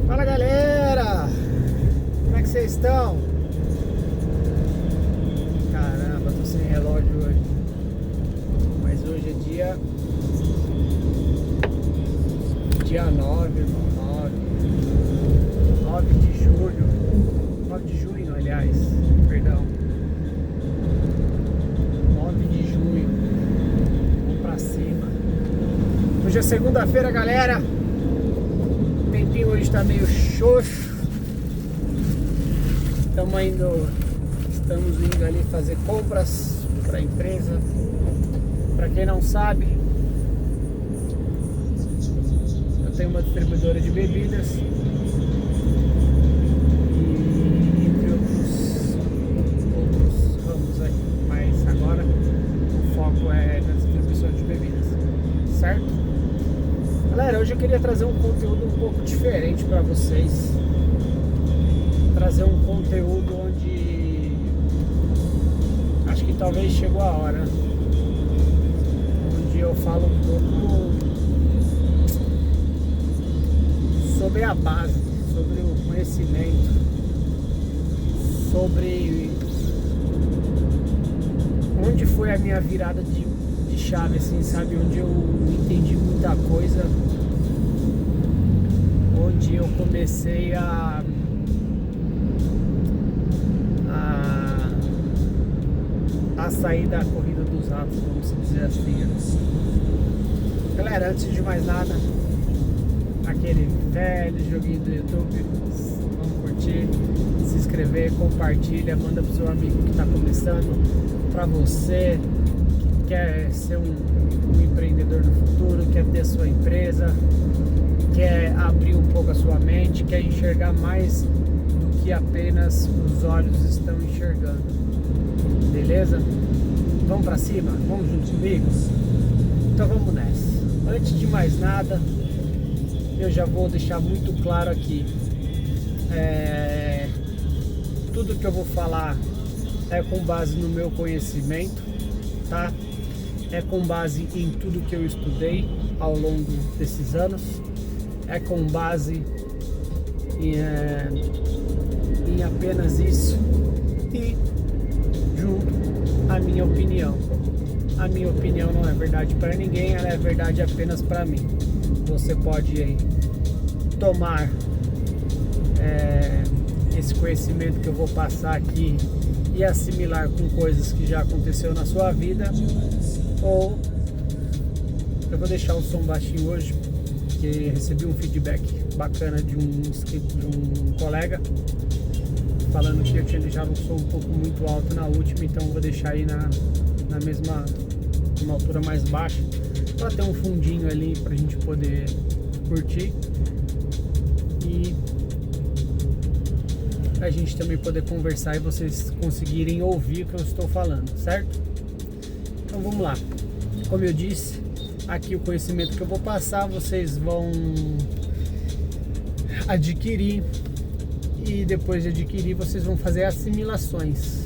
Fala galera, como é que vocês estão? Caramba, tô sem relógio hoje. Mas hoje é dia 9, irmão, 9 de julho. 9 de junho, aliás, perdão. 9 de junho. Vamos pra cima. Hoje é segunda-feira, galera. O tempinho hoje tá meio xoxo. Estamos indo ali fazer compras para a empresa. Para quem não sabe, eu tenho uma distribuidora de bebidas e entre outros ramos aí, mas agora o foco é na distribuição de bebidas, certo? Galera, hoje eu queria trazer um conteúdo um pouco diferente para vocês. Trazer um conteúdo onde acho que talvez chegou a hora, onde eu falo um pouco sobre a base, sobre o conhecimento, sobre onde foi a minha virada de chave, assim, sabe? Onde eu entendi muita coisa, onde eu comecei a sair da corrida dos ratos, vamos dizer assim. Galera, antes de mais nada, aquele velho joguinho do YouTube, vamos curtir, se inscrever, compartilha, manda pro seu amigo que está começando, para você que quer ser um empreendedor no futuro, quer ter sua empresa, quer abrir um pouco a sua mente, quer enxergar mais do que apenas os olhos estão enxergando. Beleza? Vamos pra cima? Vamos junto comigo? Então vamos nessa. Antes de mais nada, eu já vou deixar muito claro aqui. Tudo que eu vou falar é com base no meu conhecimento, tá? É com base em tudo que eu estudei ao longo desses anos. É com base em apenas isso. E junto a minha opinião. A minha opinião não é verdade para ninguém, ela é verdade apenas para mim. Você pode aí tomar esse conhecimento que eu vou passar aqui e assimilar com coisas que já aconteceu na sua vida, ou eu vou deixar o som baixinho hoje, porque recebi um feedback bacana de um colega falando que eu tinha deixado o som um pouco muito alto na última, então eu vou deixar aí na mesma, uma altura mais baixa, para ter um fundinho ali pra gente poder curtir e a gente também poder conversar e vocês conseguirem ouvir o que eu estou falando, certo? Então vamos lá. Como eu disse, aqui o conhecimento que eu vou passar vocês vão adquirir, e depois de adquirir vocês vão fazer assimilações.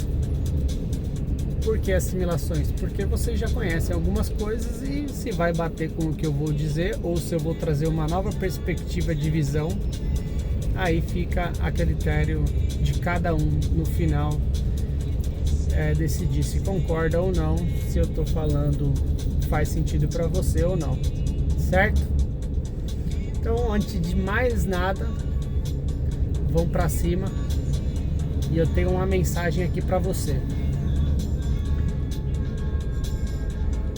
Por que assimilações? Porque vocês já conhecem algumas coisas e se vai bater com o que eu vou dizer ou se eu vou trazer uma nova perspectiva de visão, aí fica a critério de cada um no final decidir se concorda ou não, se eu tô falando faz sentido para você ou não, certo? Então, antes de mais nada, vamos pra cima e eu tenho uma mensagem aqui pra você.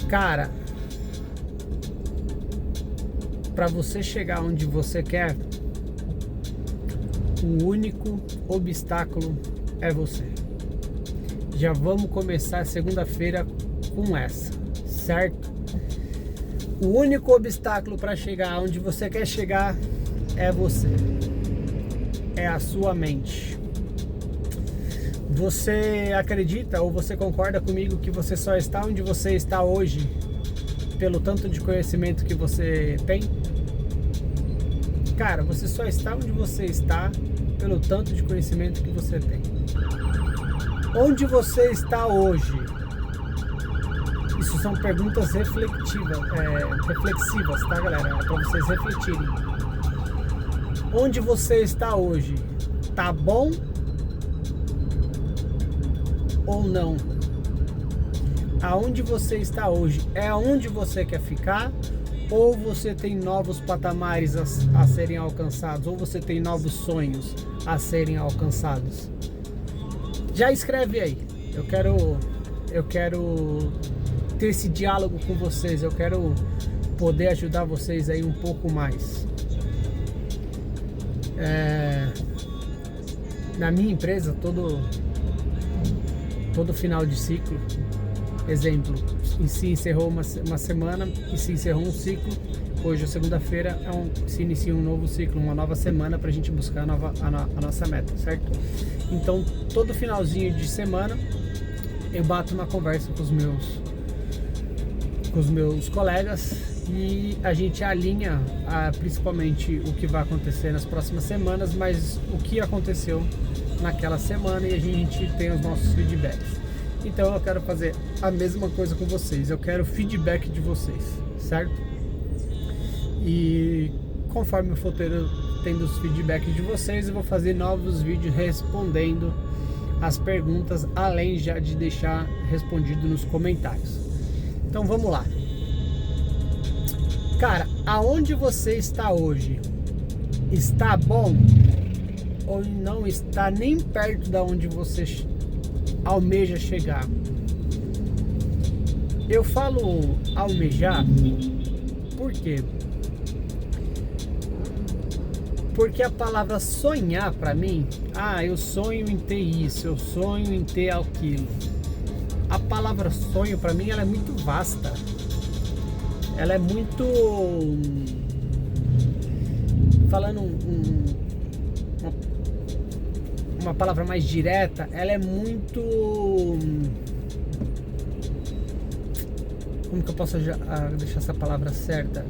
Cara, pra você chegar onde você quer, o único obstáculo é você. Já vamos começar segunda-feira com essa, certo? O único obstáculo para chegar onde você quer chegar é você. É a sua mente. Você acredita ou você concorda comigo que você só está onde você está hoje pelo tanto de conhecimento que você tem? Cara, você só está onde você está pelo tanto de conhecimento que você tem. Onde você está hoje? Isso são perguntas reflexivas, tá, galera? É para vocês refletirem. onde você está hoje, tá bom ou não? Aonde você está hoje é onde você quer ficar? Ou você tem novos patamares a serem alcançados? Ou você tem novos sonhos a serem alcançados? Já escreve aí. Eu quero ter esse diálogo com vocês. Eu quero poder ajudar vocês aí um pouco mais. Na minha empresa, todo final de ciclo, exemplo, se encerrou uma semana e se encerrou um ciclo. Hoje, segunda-feira, se inicia um novo ciclo, uma nova semana para a gente buscar a nossa meta, certo? Então, todo finalzinho de semana, eu bato uma conversa com os meus colegas e a gente alinha principalmente o que vai acontecer nas próximas semanas, mas o que aconteceu naquela semana, e a gente tem os nossos feedbacks. Então eu quero fazer a mesma coisa com vocês, eu quero feedback de vocês, certo? E conforme eu for tendo os feedbacks de vocês, eu vou fazer novos vídeos respondendo as perguntas, além já de deixar respondido nos comentários. Então vamos lá. Cara, aonde você está hoje? Está bom? Ou não está nem perto da onde você almeja chegar? Eu falo almejar, por quê? Porque a palavra sonhar pra mim, eu sonho em ter isso, eu sonho em ter aquilo. A palavra sonho pra mim, ela é muito vasta. Ela é muito, falando uma palavra mais direta, ela é muito, como que eu posso deixar essa palavra certa?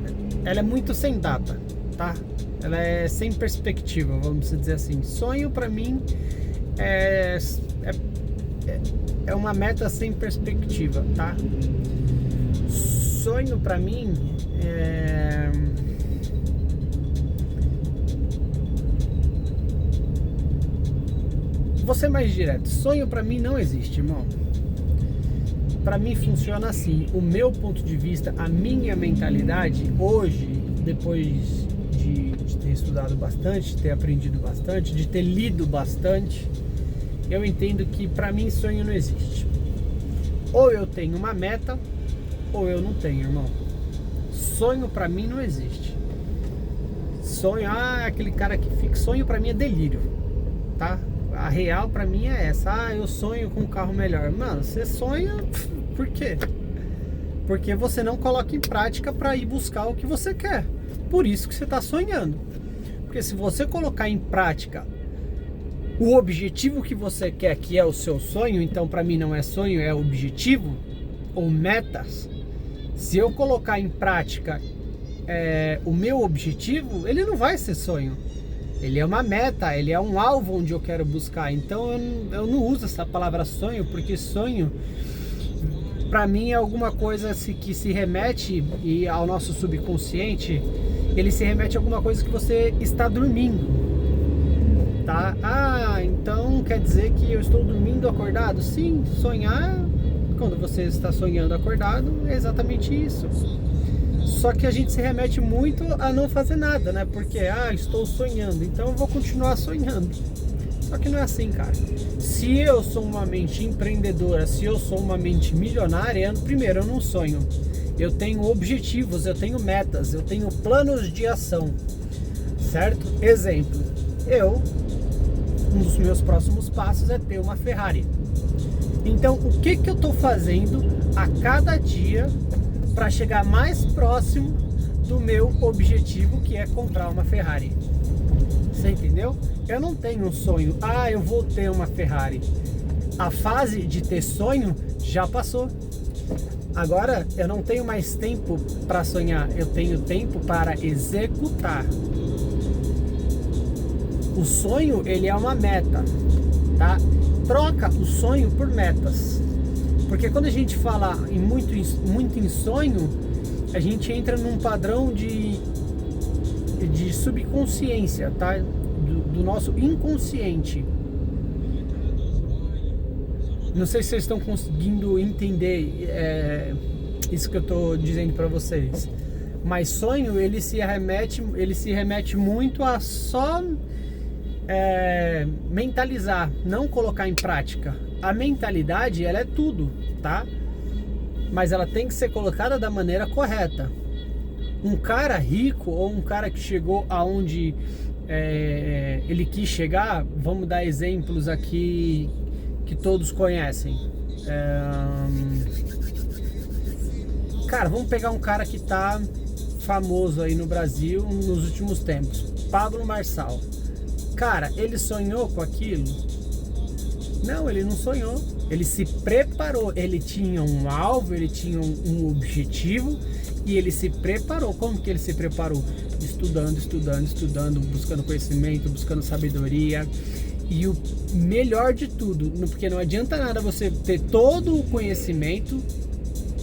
Ela é muito sem data, tá? Ela é sem perspectiva, vamos dizer assim. Sonho pra mim é uma meta sem perspectiva, tá? Sonho pra mim vou ser mais direto. Sonho pra mim não existe, irmão. Pra mim funciona assim. O meu ponto de vista, a minha mentalidade hoje, depois de ter estudado bastante, de ter aprendido bastante, de ter lido bastante, eu entendo que pra mim sonho não existe. Ou eu tenho uma meta, ou eu não tenho, irmão. Sonho pra mim não existe. Sonho, aquele cara que fica... Sonho pra mim é delírio, tá? A real pra mim é essa. Eu sonho com um carro melhor. Mano, você sonha... Por quê? Porque você não coloca em prática pra ir buscar o que você quer. Por isso que você tá sonhando. Porque se você colocar em prática o objetivo que você quer, que é o seu sonho, então pra mim não é sonho, é objetivo ou metas. Se eu colocar em prática o meu objetivo, ele não vai ser sonho. Ele é uma meta, ele é um alvo onde eu quero buscar. Então eu não uso essa palavra sonho, porque sonho pra mim é alguma coisa que se remete ao nosso subconsciente. Ele se remete a alguma coisa que você está dormindo, tá? Então quer dizer que eu estou dormindo acordado? Sim, sonhar, quando você está sonhando acordado, é exatamente isso. Só que a gente se remete muito a não fazer nada, né? Porque, estou sonhando, então eu vou continuar sonhando. Só que não é assim, cara. Se eu sou uma mente empreendedora, se eu sou uma mente milionária, primeiro, eu não sonho. Eu tenho objetivos, eu tenho metas, eu tenho planos de ação, certo? Exemplo, um dos meus próximos passos é ter uma Ferrari. Então, o que eu estou fazendo a cada dia para chegar mais próximo do meu objetivo, que é comprar uma Ferrari? Você entendeu? Eu não tenho um sonho, eu vou ter uma Ferrari. A fase de ter sonho já passou. Agora eu não tenho mais tempo para sonhar, eu tenho tempo para executar. O sonho, ele é uma meta, tá? Troca o sonho por metas. Porque quando a gente fala muito em sonho, a gente entra num padrão de subconsciência, tá? Do nosso inconsciente. Não sei se vocês estão conseguindo entender isso que eu estou dizendo para vocês. Mas sonho, ele se remete muito a só mentalizar, não colocar em prática. A mentalidade, ela é tudo, tá? Mas ela tem que ser colocada da maneira correta. Um cara rico ou um cara que chegou aonde ele quis chegar, vamos dar exemplos aqui que todos conhecem. Cara, vamos pegar um cara que tá famoso aí no Brasil nos últimos tempos, Pablo Marçal. Cara, ele sonhou com aquilo? Não, ele não sonhou. Ele se preparou, ele tinha um alvo, ele tinha um objetivo e ele se preparou. Como que ele se preparou? Estudando, buscando conhecimento, buscando sabedoria. E o melhor de tudo, porque não adianta nada você ter todo o conhecimento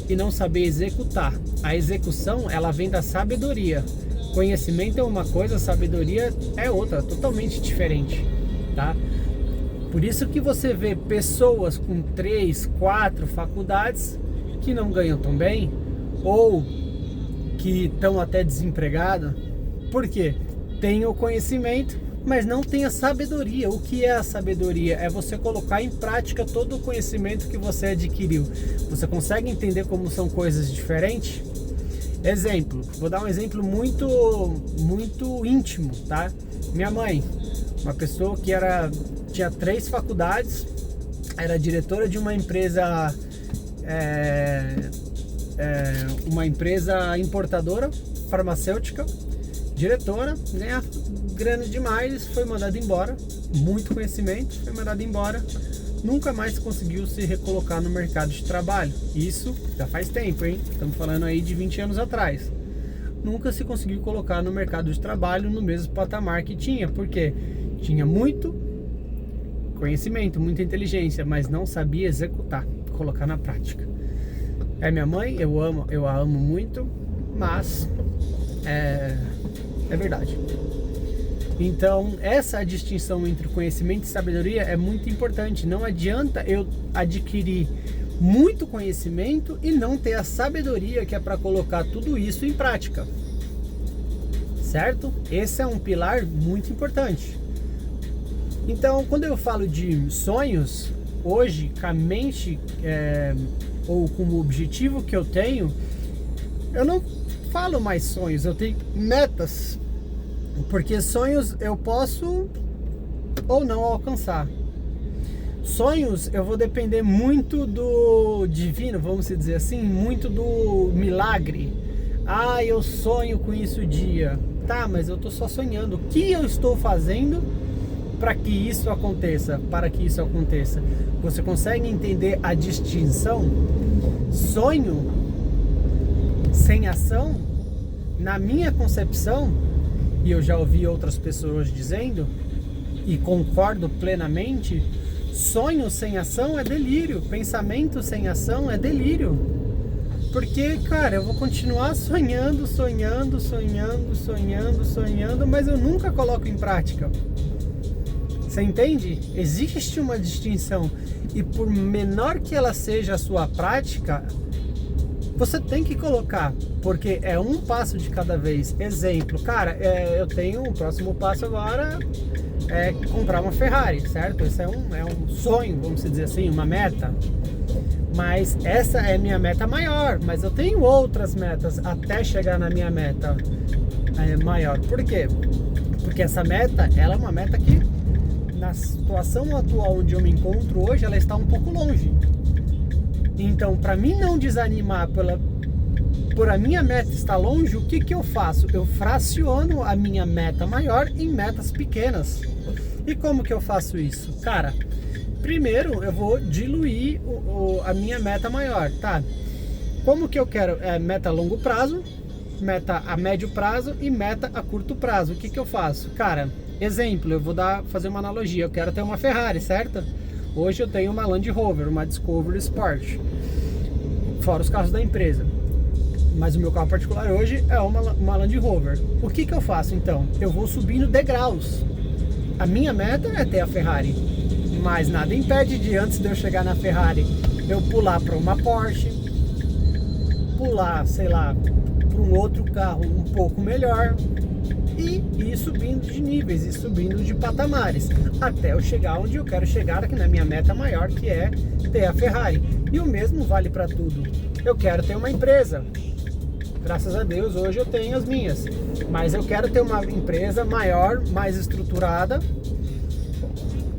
e não saber executar. A execução, ela vem da sabedoria. Conhecimento é uma coisa, sabedoria é outra, totalmente diferente, tá? Por isso que você vê pessoas com 3, 4 faculdades que não ganham tão bem ou que estão até desempregadas. Por quê? Tem o conhecimento, mas não tem a sabedoria. O que é a sabedoria? É você colocar em prática todo o conhecimento que você adquiriu. Você consegue entender como são coisas diferentes? Exemplo, vou dar um exemplo muito íntimo, tá? Minha mãe, uma pessoa que tinha 3 faculdades, era diretora de uma empresa importadora farmacêutica, diretora, ganhava grana demais, foi mandada embora, muito conhecimento, foi mandada embora, nunca mais conseguiu se recolocar no mercado de trabalho. Isso já faz tempo, hein? Estamos falando aí de 20 anos atrás. Nunca se conseguiu colocar no mercado de trabalho no mesmo patamar que tinha, porque tinha muito conhecimento, muita inteligência, mas não sabia executar, colocar na prática. É minha mãe, eu a amo muito, mas é verdade. Então, essa distinção entre conhecimento e sabedoria é muito importante. Não adianta eu adquirir muito conhecimento e não ter a sabedoria que é para colocar tudo isso em prática. Certo? Esse é um pilar muito importante. Então, quando eu falo de sonhos, hoje, com a mente ou com o objetivo que eu tenho, eu não falo mais sonhos, eu tenho metas. Porque sonhos eu posso ou não alcançar. Sonhos eu vou depender muito do divino, vamos dizer assim, muito do milagre. Ah, eu sonho com isso um dia. Tá, mas eu tô só sonhando. O que eu estou fazendo para que isso aconteça? Para que isso aconteça. Você consegue entender a distinção? Sonho sem ação, na minha concepção, e eu já ouvi outras pessoas dizendo, e concordo plenamente, sonho sem ação é delírio, pensamento sem ação é delírio. Porque, cara, eu vou continuar sonhando, mas eu nunca coloco em prática. Você entende? Existe uma distinção, e por menor que ela seja a sua prática, você tem que colocar, porque é um passo de cada vez. Exemplo, cara, eu tenho o próximo passo agora é comprar uma Ferrari, certo? Esse é um sonho, vamos dizer assim, uma meta. Mas essa é minha meta maior, mas eu tenho outras metas até chegar na minha meta maior. Por quê? Porque essa meta, ela é uma meta que, na situação atual onde eu me encontro hoje, ela está um pouco longe. Então, para mim não desanimar por a minha meta estar longe, o que eu faço? Eu fraciono a minha meta maior em metas pequenas. E como que eu faço isso? Cara, primeiro eu vou diluir a minha meta maior, tá? Como que eu quero? Meta a longo prazo, meta a médio prazo e meta a curto prazo. O que eu faço? Cara, exemplo, eu vou fazer uma analogia. Eu quero ter uma Ferrari, certo? Hoje eu tenho uma Land Rover, uma Discovery Sport, fora os carros da empresa. Mas o meu carro particular hoje é uma Land Rover. O que eu faço então? Eu vou subindo degraus. A minha meta é ter a Ferrari, mas nada impede de, antes de eu chegar na Ferrari, eu pular para uma Porsche, pular, sei lá, para um outro carro um pouco melhor e ir subindo de níveis, e subindo de patamares, até eu chegar onde eu quero chegar, aqui na minha meta maior, que é ter a Ferrari. E o mesmo vale para tudo. Eu quero ter uma empresa. Graças a Deus hoje eu tenho as minhas, mas eu quero ter uma empresa maior, mais estruturada,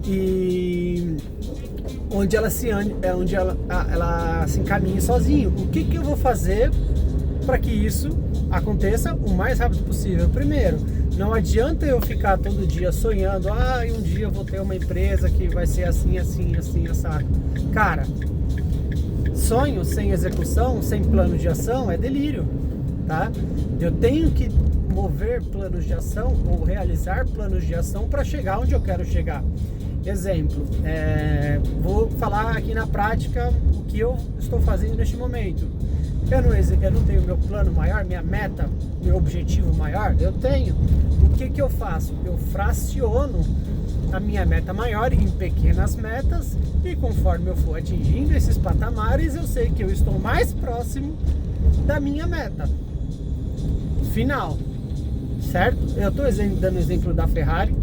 e onde ela se encaminhe sozinho. O que eu vou fazer para que isso aconteça o mais rápido possível? Primeiro, não adianta eu ficar todo dia sonhando, um dia eu vou ter uma empresa que vai ser assim, assim, assim, assado. Cara, sonho sem execução, sem plano de ação é delírio, tá? Eu tenho que mover planos de ação ou realizar planos de ação para chegar onde eu quero chegar. Exemplo, vou falar aqui na prática o que eu estou fazendo neste momento. Eu não tenho meu plano maior, minha meta, meu objetivo maior. Eu tenho. O que eu faço? Eu fraciono a minha meta maior em pequenas metas, e conforme eu for atingindo esses patamares, eu sei que eu estou mais próximo da minha meta final, certo? Eu estou dando exemplo da Ferrari,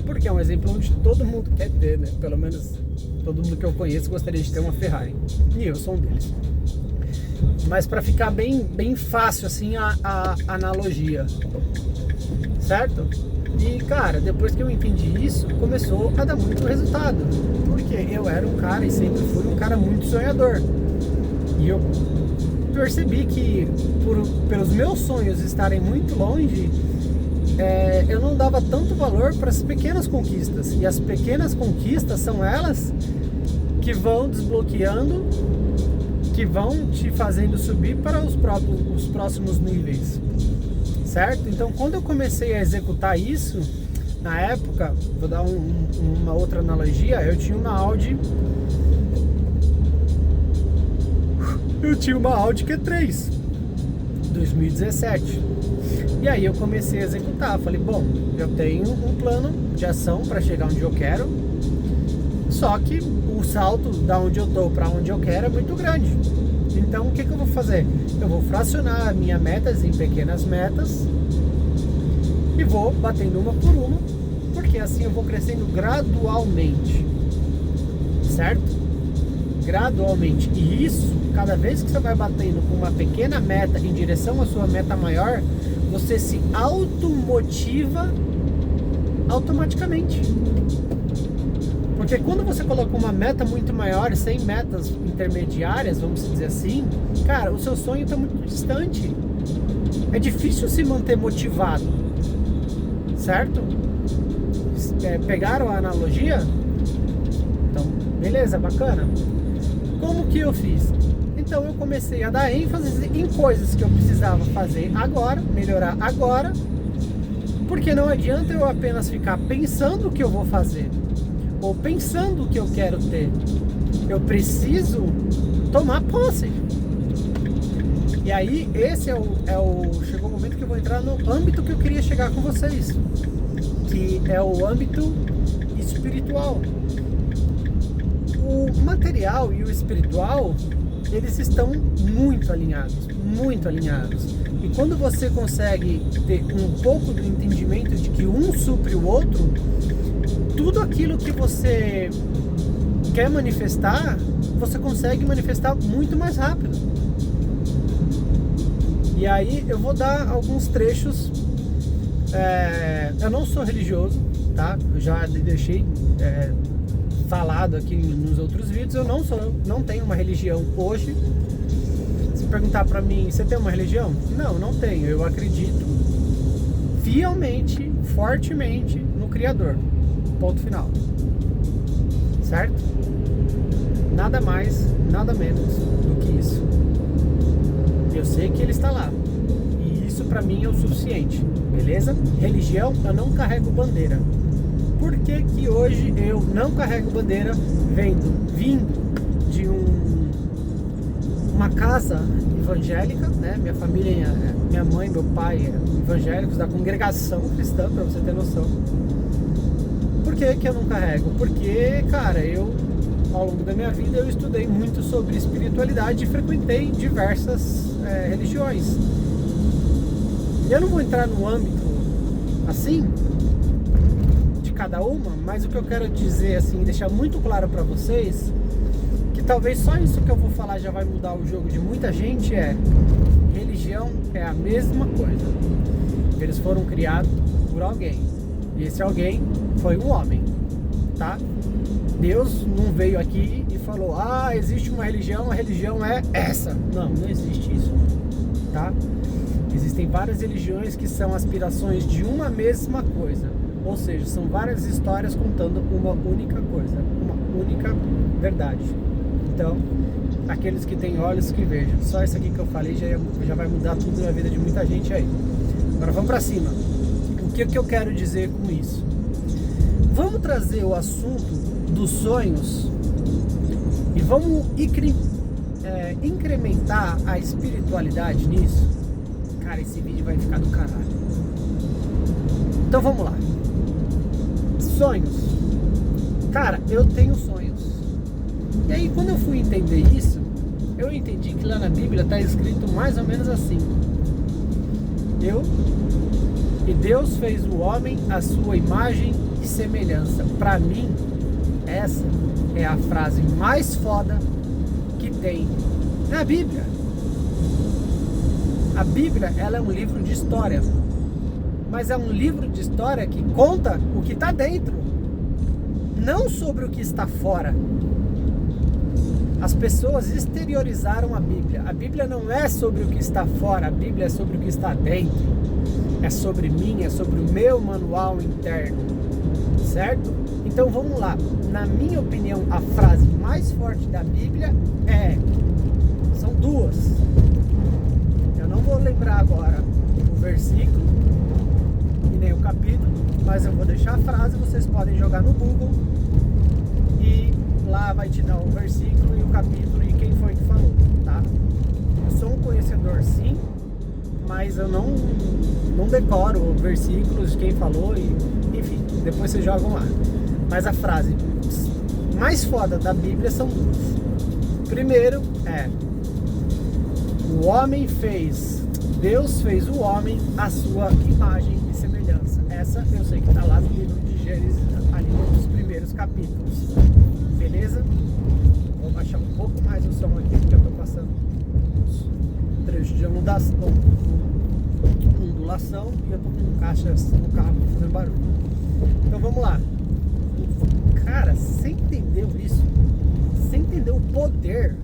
porque é um exemplo onde todo mundo quer ter, né? Pelo menos todo mundo que eu conheço gostaria de ter uma Ferrari, e eu sou um deles. Mas para ficar bem fácil assim a analogia, certo? E cara, depois que eu entendi isso, começou a dar muito resultado, porque eu era um cara, e sempre fui um cara muito sonhador, e eu percebi que pelos meus sonhos estarem muito longe, eu não dava tanto valor para as pequenas conquistas, e as pequenas conquistas são elas que vão desbloqueando, que vão te fazendo subir para os próximos níveis, certo? Então, quando eu comecei a executar isso, na época, vou dar uma outra analogia, eu tinha uma Audi Q3 2017, e aí eu comecei a executar. Falei, bom, eu tenho um plano de ação para chegar onde eu quero, só que o salto da onde eu tô para onde eu quero é muito grande. Então o que eu vou fazer? Eu vou fracionar minhas metas em pequenas metas e vou batendo uma por uma, porque assim eu vou crescendo gradualmente, certo? Gradualmente. E isso, cada vez que você vai batendo com uma pequena meta em direção à sua meta maior, você se automotiva automaticamente. Porque quando você coloca uma meta muito maior, sem metas intermediárias, vamos dizer assim, cara, o seu sonho está muito distante. É difícil se manter motivado, certo? Pegaram a analogia? Então, beleza, bacana. Como que eu fiz? Então eu comecei a dar ênfase em coisas que eu precisava fazer agora, melhorar agora, porque não adianta eu apenas ficar pensando o que eu vou fazer, ou pensando o que eu quero ter. Eu preciso tomar posse. E aí, chegou o momento que eu vou entrar no âmbito que eu queria chegar com vocês, que é o âmbito espiritual. O material e o espiritual, eles estão muito alinhados, muito alinhados. E quando você consegue ter um pouco do entendimento de que um supre o outro, tudo aquilo que você quer manifestar, você consegue manifestar muito mais rápido. E aí eu vou dar alguns trechos. Eu não sou religioso, tá? Eu já deixei falado aqui nos outros vídeos. Eu não tenho uma religião hoje. Se perguntar pra mim, você tem uma religião? Não tenho. Eu acredito fielmente, fortemente no Criador. Ponto final. Certo? Nada mais, nada menos do que isso. Eu sei que ele está lá, e isso pra mim é o suficiente, beleza? Religião, eu não carrego bandeira. Por que que hoje eu não carrego bandeira vindo de uma casa evangélica, né? Minha família, minha mãe, meu pai eram evangélicos da congregação cristã, pra você ter noção. Por que que eu não carrego? Porque, cara, ao longo da minha vida, eu estudei muito sobre espiritualidade e frequentei diversas religiões. Eu não vou entrar no âmbito, assim, de cada uma, mas o que eu quero dizer, assim, deixar muito claro pra vocês, que talvez só isso que eu vou falar já vai mudar o jogo de muita gente, religião é a mesma coisa. Eles foram criados por alguém. E esse alguém foi um homem, tá? Deus não veio aqui e falou, existe uma religião, a religião é essa. Não existe isso, tá? Existem várias religiões que são aspirações de uma mesma coisa. Ou seja, são várias histórias contando uma única coisa, uma única verdade. Então, aqueles que têm olhos que vejam. Só isso aqui que eu falei já vai mudar tudo na vida de muita gente aí. Agora vamos pra cima. O que eu quero dizer com isso? Vamos trazer o assunto dos sonhos e vamos incrementar a espiritualidade nisso. Cara, esse vídeo vai ficar do caralho. Então vamos lá. Sonhos. Cara, eu tenho sonhos. E aí quando eu fui entender isso, eu entendi que lá na Bíblia está escrito mais ou menos assim: E Deus fez o homem à sua imagem e semelhança. Para mim, essa é a frase mais foda que tem na Bíblia. A Bíblia, ela é um livro de história, mas é um livro de história que conta o que está dentro, não sobre o que está fora. As pessoas exteriorizaram a Bíblia. A Bíblia não é sobre o que está fora, a Bíblia é sobre o que está dentro. É sobre mim, é sobre o meu manual interno, certo? Então vamos lá. Na minha opinião, a frase mais forte da Bíblia são duas. Eu não vou lembrar agora o versículo e nem o capítulo, mas eu vou deixar a frase, vocês podem jogar no Google e lá vai te dar o versículo e o capítulo e quem foi que falou, tá? Eu sou um conhecedor, sim, mas eu não decoro versículos de quem falou e, enfim, depois vocês jogam lá. Mas a frase mais foda da Bíblia são duas. Primeiro Deus fez o homem à sua imagem e semelhança. Essa eu sei que está lá no livro de Gênesis, ali nos primeiros capítulos. Beleza? Vou baixar um pouco mais o som aqui, porque eu estou passando uns trechos de ondulação e eu estou com caixas no carro fazendo barulho. Então vamos lá. Cara, você entendeu isso? Você entendeu o poder,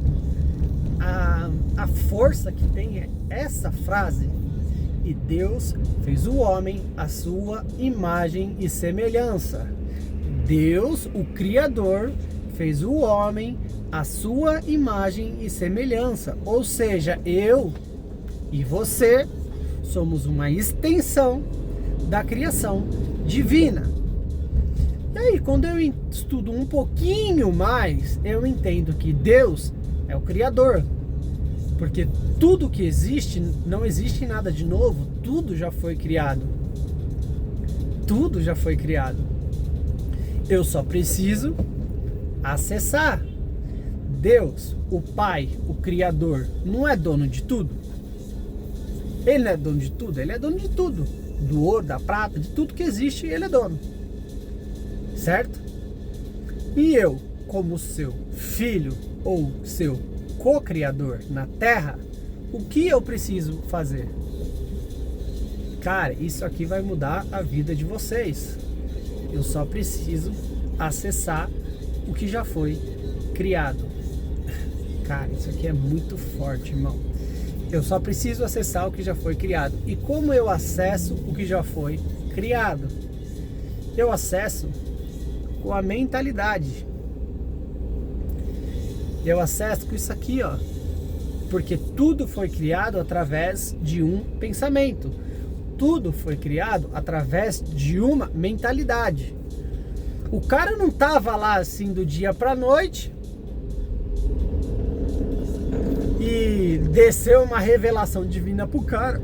a força que tem essa frase? E Deus fez o homem à sua imagem e semelhança. Deus, o Criador, fez o homem à sua imagem e semelhança. Ou seja, eu e você somos uma extensão da criação divina. E aí, quando eu estudo um pouquinho mais, eu entendo que Deus é o Criador. Porque tudo que existe, não existe nada de novo, tudo já foi criado. Tudo já foi criado. Eu só preciso acessar. Deus, o Pai, o Criador, não é dono de tudo? Ele não é dono de tudo? Ele é dono de tudo. Do ouro, da prata, de tudo que existe, ele é dono. Certo? E eu, como seu filho ou seu co-criador na Terra, o que eu preciso fazer? Cara, isso aqui vai mudar a vida de vocês. Eu só preciso acessar o que já foi criado. Cara, isso aqui é muito forte, irmão. Eu só preciso acessar o que já foi criado. E como eu acesso o que já foi criado? Eu acesso com a mentalidade. Eu acesso com isso aqui, ó. Porque tudo foi criado através de um pensamento. Tudo foi criado através de uma mentalidade. O cara não tava lá assim do dia pra noite. E que desceu uma revelação divina pro cara.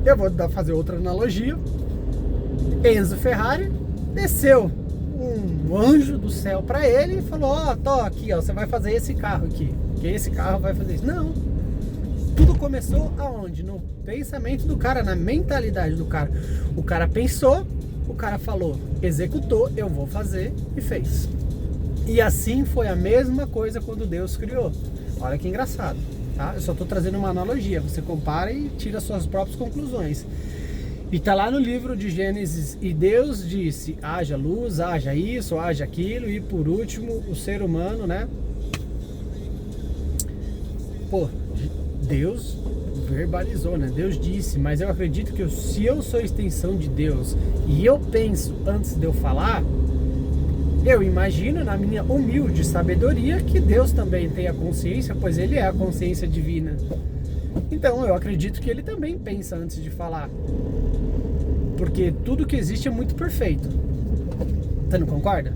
Eu vou fazer outra analogia. Enzo Ferrari desceu um anjo do céu para ele e falou: ó, tô aqui, ó, você vai fazer esse carro aqui, que esse carro vai fazer isso. Não. Tudo começou aonde? No pensamento do cara, na mentalidade do cara. O cara pensou, o cara falou, executou, eu vou fazer, e fez. E assim foi a mesma coisa quando Deus criou. Olha que engraçado, tá? Eu só tô trazendo uma analogia, você compara e tira suas próprias conclusões. E tá lá no livro de Gênesis, e Deus disse, haja luz, haja isso, haja aquilo, e por último, o ser humano, né? Pô, Deus verbalizou, né? Deus disse, mas eu acredito que se eu sou extensão de Deus e eu penso antes de eu falar, eu imagino na minha humilde sabedoria que Deus também tem a consciência, pois Ele é a consciência divina. Então eu acredito que Ele também pensa antes de falar, porque tudo que existe é muito perfeito. Você não concorda?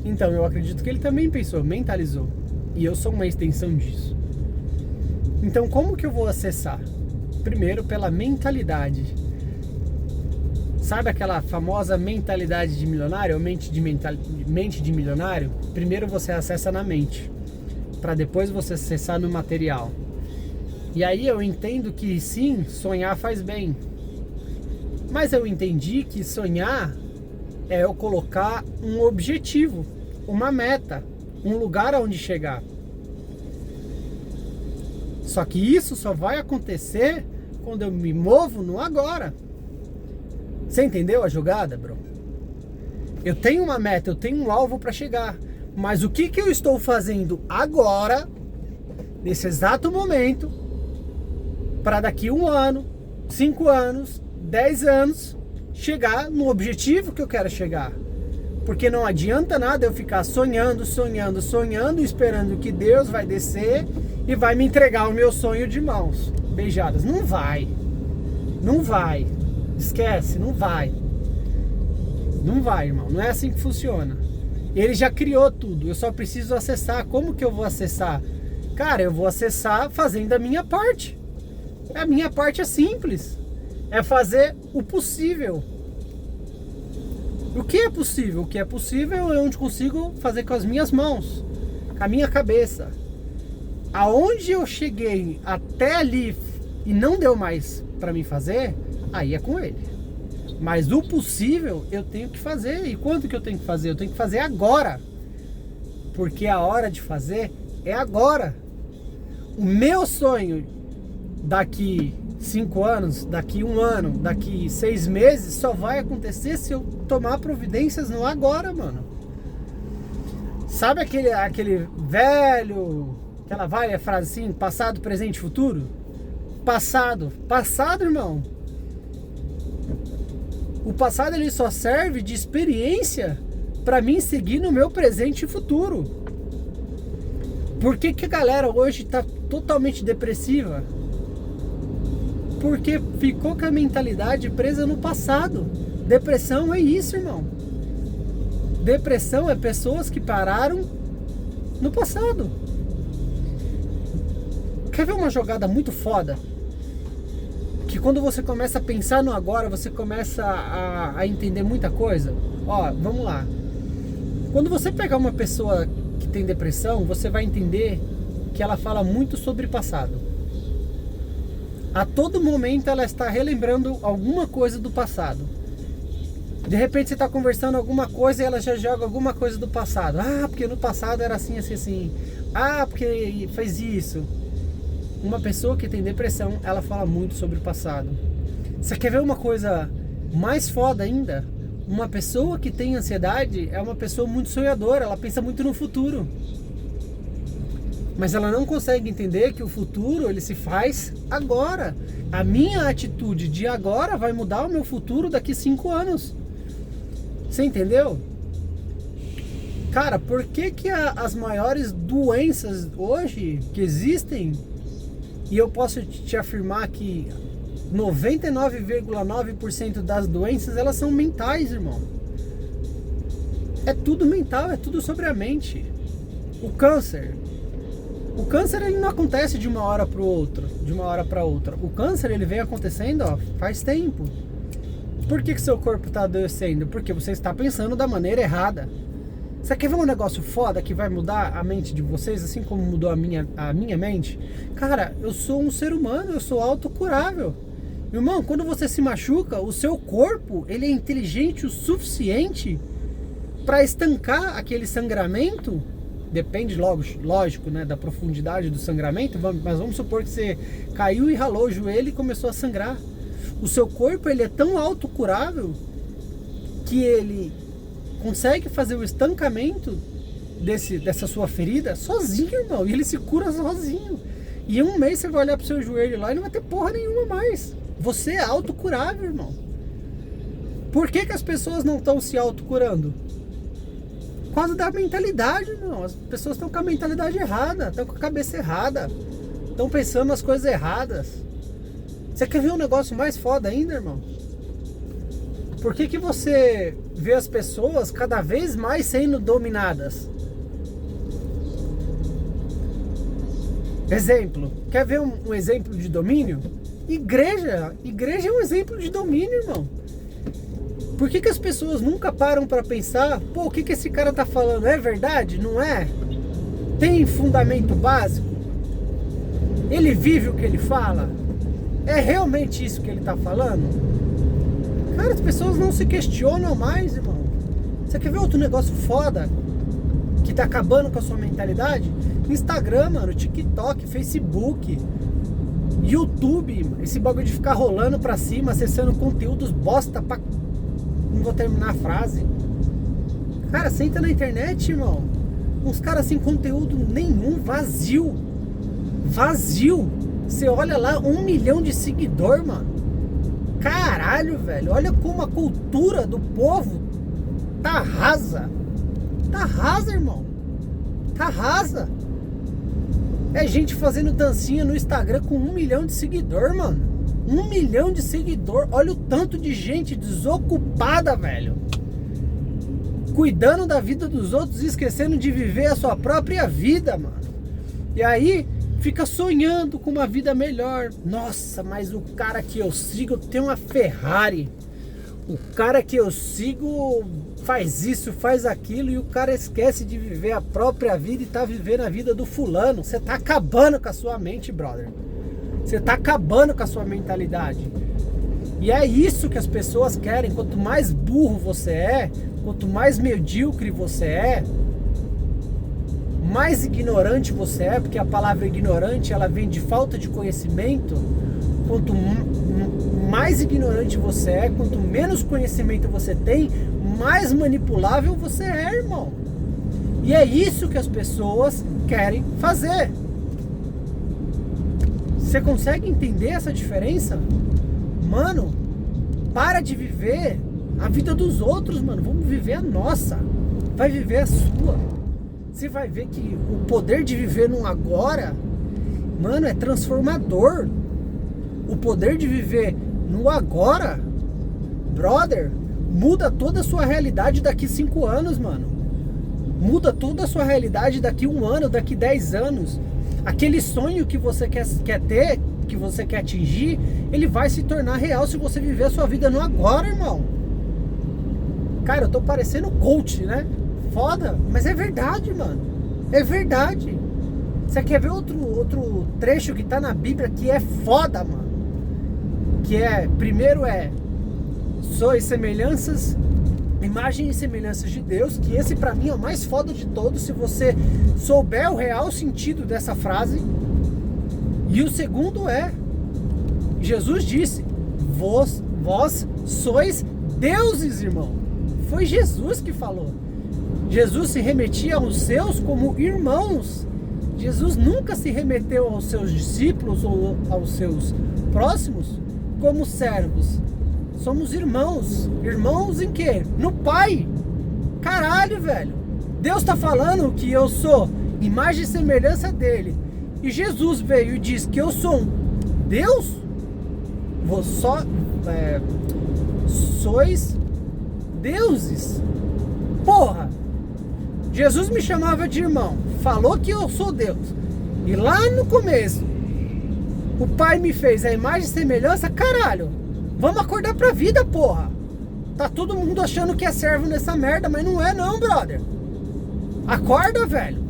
Então eu acredito que Ele também pensou, mentalizou, e eu sou uma extensão disso. Então como que eu vou acessar? Primeiro pela mentalidade. Sabe aquela famosa mentalidade de milionário, ou mente de milionário? Primeiro você acessa na mente, para depois você acessar no material. E aí eu entendo que sim, sonhar faz bem. Mas eu entendi que sonhar é eu colocar um objetivo, uma meta, um lugar aonde chegar. Só que isso só vai acontecer quando eu me movo no agora. Você entendeu a jogada, bro? Eu tenho uma meta, eu tenho um alvo para chegar. Mas o que eu estou fazendo agora, nesse exato momento, para daqui 1 ano, 5 anos, 10 anos, chegar no objetivo que eu quero chegar? Porque não adianta nada eu ficar sonhando, esperando que Deus vai descer e vai me entregar o meu sonho de mãos beijadas. Não vai. Não vai. Esquece, não vai. Não vai, irmão. Não é assim que funciona. Ele já criou tudo. Eu só preciso acessar. Como que eu vou acessar? Cara, eu vou acessar fazendo a minha parte. A minha parte é simples. É fazer o possível. O que é possível? O que é possível é onde consigo fazer com as minhas mãos, com a minha cabeça. Aonde eu cheguei até ali e não deu mais para mim fazer, aí é com ele. Mas o possível eu tenho que fazer. E quando que eu tenho que fazer? Eu tenho que fazer agora. Porque a hora de fazer é agora. O meu sonho daqui 5 anos, daqui 1 ano, daqui 6 meses só vai acontecer se eu tomar providências no agora, mano. Sabe aquele velho, aquela velha frase assim, passado, presente, futuro? Passado, irmão. O passado ele só serve de experiência para mim seguir no meu presente e futuro. Por que a galera hoje tá totalmente depressiva? Porque ficou com a mentalidade presa no passado. Depressão é isso, irmão. Depressão é pessoas que pararam no passado. Quer ver uma jogada muito foda? Que quando você começa a pensar no agora, você começa a entender muita coisa. Ó, vamos lá. Quando você pegar uma pessoa que tem depressão, você vai entender que ela fala muito sobre passado. A todo momento ela está relembrando alguma coisa do passado. De repente você está conversando alguma coisa e ela já joga alguma coisa do passado. Ah, porque no passado era assim, assim, assim. Ah, porque fez isso. Uma pessoa que tem depressão, ela fala muito sobre o passado. Você quer ver uma coisa mais foda ainda? Uma pessoa que tem ansiedade é uma pessoa muito sonhadora. Ela pensa muito no futuro. Mas ela não consegue entender que o futuro ele se faz agora. A minha atitude de agora vai mudar o meu futuro daqui 5 anos. Você entendeu? Cara, por que as maiores doenças hoje que existem, e eu posso te afirmar que 99,9% das doenças elas são mentais, irmão. É tudo mental, é tudo sobre a mente. O câncer, O câncer ele não acontece de uma hora para outra. O câncer ele vem acontecendo, ó, faz tempo. Por que seu corpo está adoecendo? Porque você está pensando da maneira errada. Você quer ver um negócio foda que vai mudar a mente de vocês, assim como mudou a minha mente? Cara, eu sou um ser humano, eu sou autocurável. Irmão, quando você se machuca, o seu corpo ele é inteligente o suficiente para estancar aquele sangramento. Depende, lógico, né, da profundidade do sangramento, mas vamos supor que você caiu e ralou o joelho e começou a sangrar. O seu corpo ele é tão autocurável que ele consegue fazer o estancamento dessa sua ferida sozinho, irmão. E ele se cura sozinho. E em um mês você vai olhar pro seu joelho lá e não vai ter porra nenhuma mais. Você é autocurável, irmão. Por que as pessoas não estão se autocurando? Por causa da mentalidade, irmão. As pessoas estão com a mentalidade errada, estão com a cabeça errada, estão pensando nas coisas erradas. Você quer ver um negócio mais foda ainda, irmão? Por que você vê as pessoas cada vez mais sendo dominadas? Exemplo. Quer ver um exemplo de domínio? Igreja é um exemplo de domínio, irmão. Por que as pessoas nunca param para pensar, pô, o que esse cara tá falando? É verdade? Não é? Tem fundamento básico? Ele vive o que ele fala? É realmente isso que ele tá falando? Cara, as pessoas não se questionam mais, irmão. Você quer ver outro negócio foda que tá acabando com a sua mentalidade? Instagram, mano, TikTok, Facebook, YouTube, esse bagulho de ficar rolando pra cima, acessando conteúdos bosta pra... Não vou terminar a frase. Cara, você entra na internet, irmão, uns caras sem conteúdo nenhum, vazio. Você olha lá, 1 milhão de seguidor, mano. Caralho, velho, olha como a cultura do povo tá rasa. Tá rasa, irmão. Tá rasa. É gente fazendo dancinha no Instagram com 1 milhão de seguidor, mano. 1 milhão de seguidor. Olha o tanto de gente desocupada, velho. Cuidando da vida dos outros e esquecendo de viver a sua própria vida, mano. E aí fica sonhando com uma vida melhor. Nossa, mas o cara que eu sigo tem uma Ferrari. O cara que eu sigo faz isso, faz aquilo, e o cara esquece de viver a própria vida e tá vivendo a vida do fulano. Você tá acabando com a sua mente, brother. Você tá acabando com a sua mentalidade. E é isso que as pessoas querem. Quanto mais burro você é, quanto mais medíocre você é, mais ignorante você é, porque a palavra ignorante ela vem de falta de conhecimento. Quanto mais ignorante você é, quanto menos conhecimento você tem, mais manipulável você é, irmão. E é isso que as pessoas querem fazer. Você consegue entender essa diferença? Mano, para de viver a vida dos outros, mano. Vamos viver a nossa. Vai viver a sua. Você vai ver que o poder de viver no agora, mano, é transformador. O poder de viver no agora, brother, muda toda a sua realidade daqui 5 anos, mano. Muda toda a sua realidade daqui 1 ano, daqui 10 anos. Aquele sonho que você quer ter, que você quer atingir, ele vai se tornar real se você viver a sua vida no agora, irmão. Cara, eu tô parecendo coach, né? Foda, mas é verdade, mano. É verdade. Você quer ver outro trecho que tá na Bíblia que é foda, mano? Que é, primeiro sois semelhanças, imagem e semelhanças de Deus, que esse pra mim é o mais foda de todos, se você souber o real sentido dessa frase. E o segundo Jesus disse, vós sois deuses, irmão. Foi Jesus que falou. Jesus se remetia aos seus como irmãos. Jesus nunca se remeteu aos seus discípulos ou aos seus próximos como servos. Somos irmãos. Irmãos em quê? No Pai. Caralho, velho. Deus tá falando que eu sou imagem e semelhança dele. E Jesus veio e disse que eu sou um Deus? Sois deuses. Porra. Jesus me chamava de irmão. Falou que eu sou Deus. E lá no começo, o pai me fez a imagem e semelhança, caralho. Vamos acordar pra vida, porra. Tá todo mundo achando que é servo nessa merda, mas não é não, brother. Acorda, velho.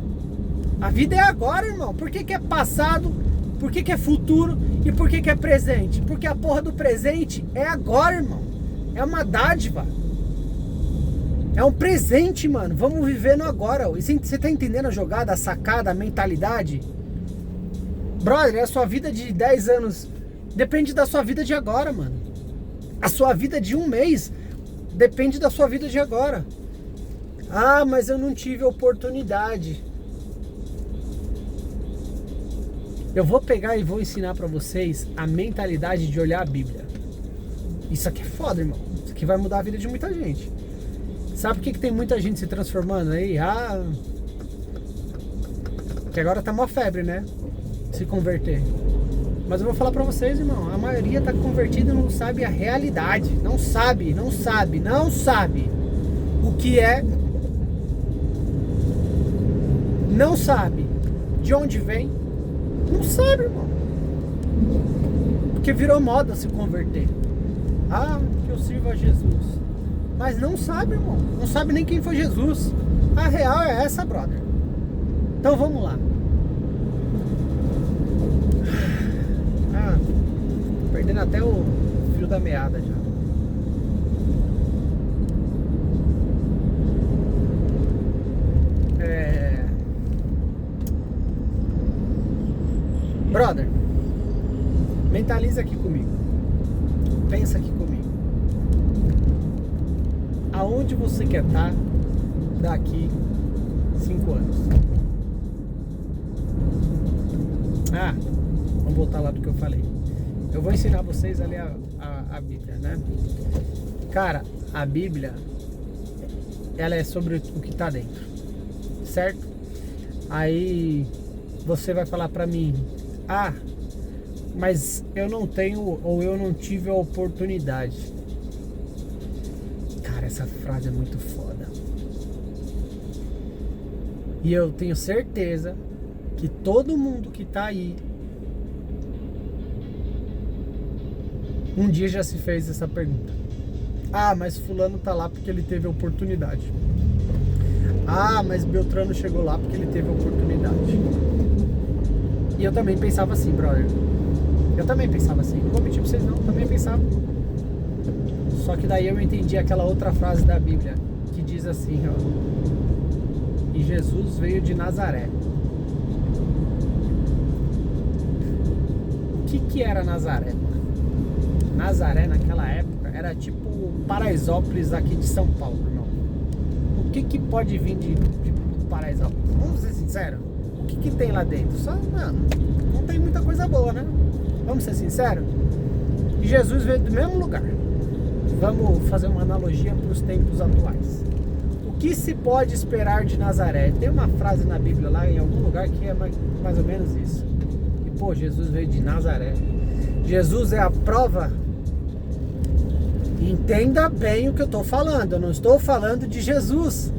A vida é agora, irmão. Por que é passado? Por que é futuro? E por que é presente? Porque a porra do presente é agora, irmão. É uma dádiva. É um presente, mano. Vamos viver no agora. E você tá entendendo a jogada, a sacada, a mentalidade? Brother, a sua vida de 10 anos depende da sua vida de agora, mano. A sua vida de um mês depende da sua vida de agora. Ah, mas eu não tive oportunidade. Eu vou pegar e vou ensinar pra vocês a mentalidade de olhar a Bíblia. Isso aqui é foda, irmão. Isso aqui vai mudar a vida de muita gente. Sabe por que tem muita gente se transformando aí? Ah, que agora tá mó febre, né? Se converter. Mas eu vou falar pra vocês, irmão, a maioria tá convertida e não sabe a realidade. Não sabe o que é. Não sabe de onde vem. Não sabe, irmão. Porque virou moda se converter. Ah, que eu sirvo a Jesus. Mas não sabe, irmão. Não sabe nem quem foi Jesus. A real é essa, brother. Então vamos lá. Perdendo até o fio da meada já. Brother, mentaliza aqui comigo. Pensa aqui comigo. Aonde você quer estar daqui 5 anos? Ah, vamos voltar lá do que eu falei. Eu vou ensinar vocês a ler a Bíblia, né? Cara, a Bíblia, ela é sobre o que está dentro, certo? Aí você vai falar pra mim, ah, mas eu não tenho ou eu não tive a oportunidade. Cara, essa frase é muito foda. E eu tenho certeza que todo mundo que tá aí um dia já se fez essa pergunta. Ah, mas fulano tá lá porque ele teve a oportunidade. Ah, mas Beltrano chegou lá porque ele teve a oportunidade. E eu também pensava assim, brother. Eu também pensava assim. Não vou mentir pra vocês não, eu também pensava. Só que daí eu entendi aquela outra frase da Bíblia que diz assim, ó. E Jesus veio de Nazaré. O que era Nazaré? Nazaré naquela época era tipo Paraisópolis aqui de São Paulo, irmão. O que pode vir de Paraisópolis? Vamos ser sinceros? O que tem lá dentro? Só, mano, não tem muita coisa boa, né? Vamos ser sinceros? E Jesus veio do mesmo lugar. Vamos fazer uma analogia para os tempos atuais. O que se pode esperar de Nazaré? Tem uma frase na Bíblia lá, em algum lugar, que é mais ou menos isso. E, pô, Jesus veio de Nazaré. Jesus é a prova. Entenda bem o que eu estou falando. Eu não estou falando de Jesus.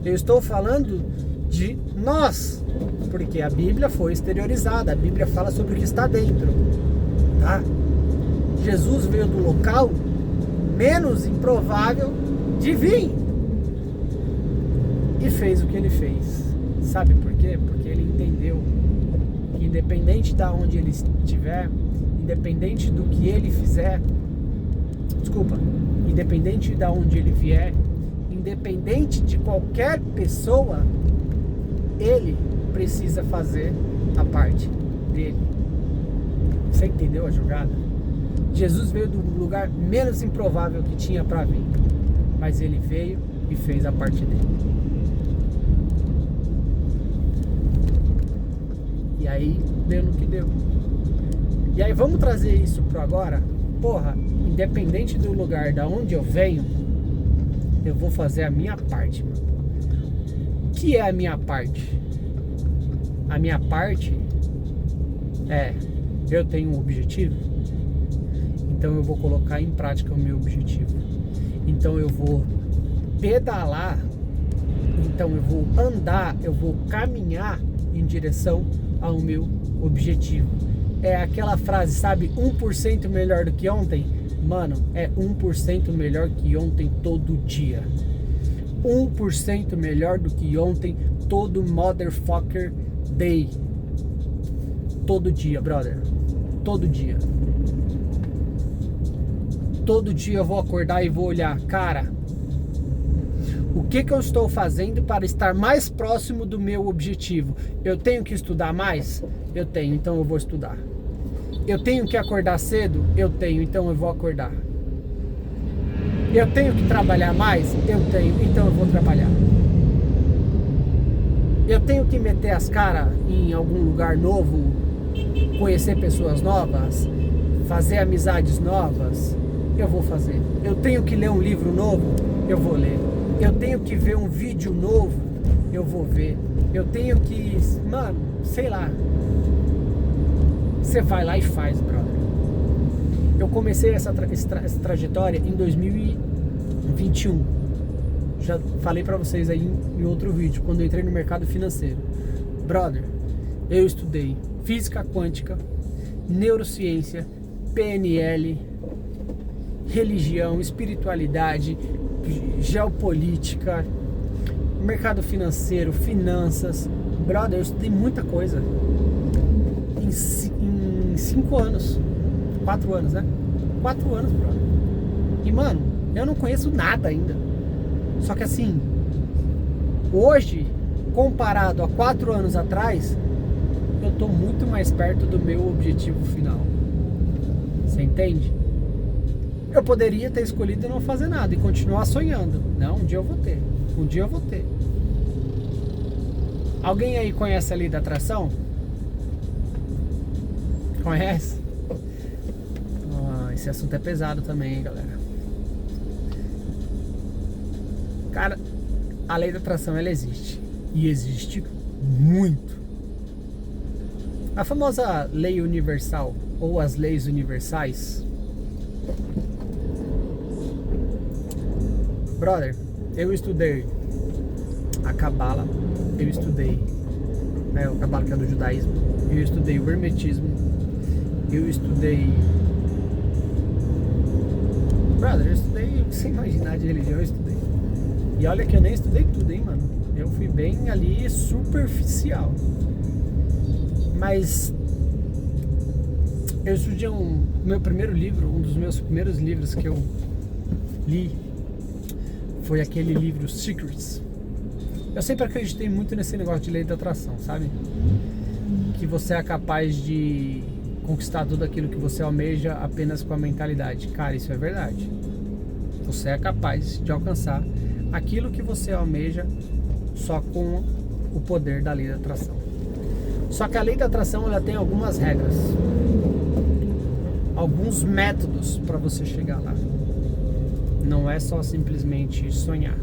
Eu estou falando de nós. Porque a Bíblia foi exteriorizada. A Bíblia fala sobre o que está dentro. Tá? Jesus veio do local menos improvável de vir. E fez o que ele fez. Sabe por quê? Porque ele entendeu que independente de onde ele estiver, independente do que ele fizer, independente de onde ele vier, independente de qualquer pessoa, ele precisa fazer a parte dele. Você entendeu a jogada? Jesus veio do lugar menos improvável que tinha para vir, mas ele veio e fez a parte dele. E aí deu no que deu. E aí vamos trazer isso pro agora. Porra, independente do lugar da onde eu venho, eu vou fazer a minha parte, mano. O que é a minha parte? A minha parte é, eu tenho um objetivo, então eu vou colocar em prática o meu objetivo. Então eu vou pedalar, então eu vou andar, eu vou caminhar em direção ao meu objetivo. É aquela frase, sabe, 1% melhor do que ontem? Mano, é 1% melhor que ontem todo dia. 1% melhor do que ontem todo motherfucker day. Todo dia, brother. Todo dia. Todo dia eu vou acordar e vou olhar, cara, o que eu estou fazendo para estar mais próximo do meu objetivo? Eu tenho que estudar mais? Eu tenho, então eu vou estudar. Eu tenho que acordar cedo? Eu tenho, então eu vou acordar. Eu tenho que trabalhar mais? Eu tenho, então eu vou trabalhar. Eu tenho que meter as caras em algum lugar novo, conhecer pessoas novas, fazer amizades novas? Eu vou fazer. Eu tenho que ler um livro novo? Eu vou ler. Eu tenho que ver um vídeo novo? Eu vou ver. Eu tenho que... Mano, sei lá. Você vai lá e faz, brother. Eu comecei essa trajetória em 2021. Já falei pra vocês aí em outro vídeo, quando eu entrei no mercado financeiro. Brother, eu estudei física quântica, neurociência, PNL, religião, espiritualidade, geopolítica, mercado financeiro, finanças. Brother, eu estudei muita coisa em 5 anos, 4 anos, né? 4 anos, brother. E mano, eu não conheço nada ainda. Só que assim, hoje, comparado a 4 anos atrás, eu tô muito mais perto do meu objetivo final. Você entende? Eu poderia ter escolhido não fazer nada e continuar sonhando. Não, um dia eu vou ter. Um dia eu vou ter. Alguém aí conhece a lei da atração? Conhece? Esse assunto é pesado também, hein, galera. Cara, a lei da atração, ela existe. E existe muito. A famosa lei universal, ou as leis universais. Brother, eu estudei a Cabala, eu estudei o Cabala, que é do judaísmo, eu estudei o hermetismo, eu estudei... Brother, eu estudei o que você imaginar de religião, eu estudei. E olha que eu nem estudei tudo, hein, mano. Eu fui bem ali superficial. Mas eu estudei meu primeiro livro, um dos meus primeiros livros que eu li foi aquele livro Secrets. Eu sempre acreditei muito nesse negócio de lei da atração, sabe? Que você é capaz de conquistar tudo aquilo que você almeja apenas com a mentalidade. Cara, isso é verdade. Você é capaz de alcançar aquilo que você almeja só com o poder da lei da atração. Só que a lei da atração, ela tem algumas regras, alguns métodos para você chegar lá. Não é só simplesmente sonhar,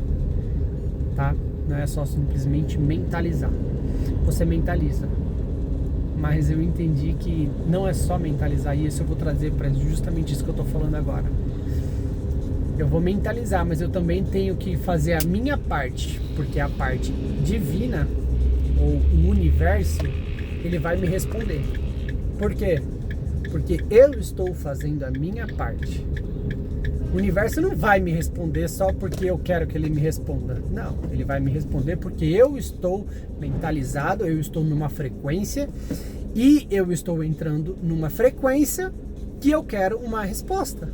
tá? Não é só simplesmente mentalizar. Você mentaliza, mas eu entendi que não é só mentalizar, e isso eu vou trazer para justamente isso que eu tô falando agora. Eu vou mentalizar, mas eu também tenho que fazer a minha parte, porque a parte divina, ou o universo, ele vai me responder. Por quê? Porque eu estou fazendo a minha parte. O universo não vai me responder só porque eu quero que ele me responda. Não, ele vai me responder porque eu estou mentalizado, eu estou numa frequência e eu estou entrando numa frequência que eu quero uma resposta.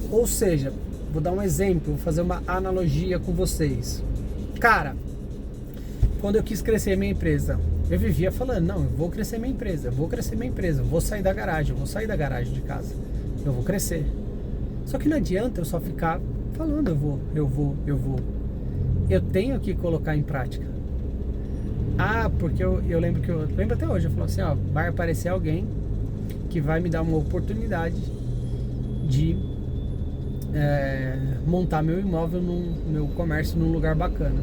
Ou seja, vou dar um exemplo, vou fazer uma analogia com vocês. Cara, quando eu quis crescer minha empresa, eu vivia falando, não, eu vou crescer minha empresa, eu vou sair da garagem, de casa, eu vou crescer. Só que não adianta eu só ficar falando, eu vou. Eu tenho que colocar em prática. Ah, porque eu lembro que eu lembro até hoje, eu falo assim, ó, vai aparecer alguém que vai me dar uma oportunidade de montar meu imóvel, meu comércio num lugar bacana.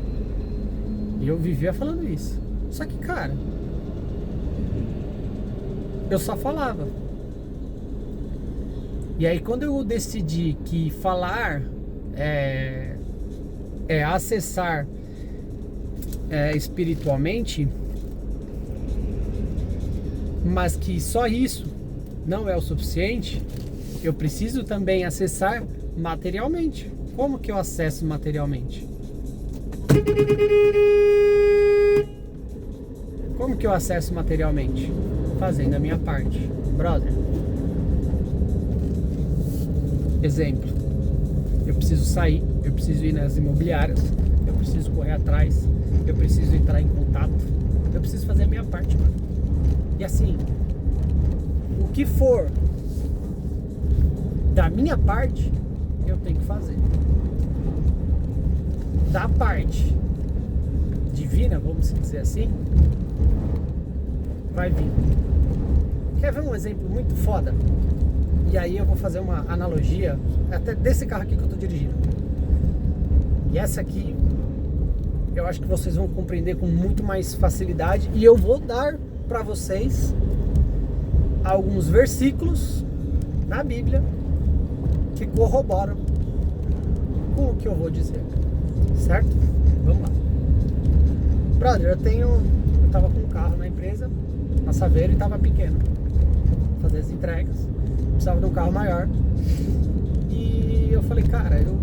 E eu vivia falando isso. Só que, cara, eu só falava. E aí quando eu decidi que falar é acessar espiritualmente, mas que só isso não é o suficiente, eu preciso também acessar materialmente. Como que eu acesso materialmente? Como que eu acesso materialmente? Fazendo a minha parte, brother. Exemplo, eu preciso sair, eu preciso ir nas imobiliárias, eu preciso correr atrás, eu preciso entrar em contato, eu preciso fazer a minha parte, mano. E assim, o que for da minha parte, eu tenho que fazer. Da parte divina, vamos dizer assim, vai vir. Quer ver um exemplo muito foda? E aí eu vou fazer uma analogia até desse carro aqui que eu tô dirigindo. E essa aqui eu acho que vocês vão compreender com muito mais facilidade, e eu vou dar para vocês alguns versículos na Bíblia que corroboram com o que eu vou dizer, certo? Vamos lá. Brother, eu tava com um carro na empresa, na Saveiro, e tava pequeno, fazer as entregas, precisava de um carro maior, e eu falei, cara, eu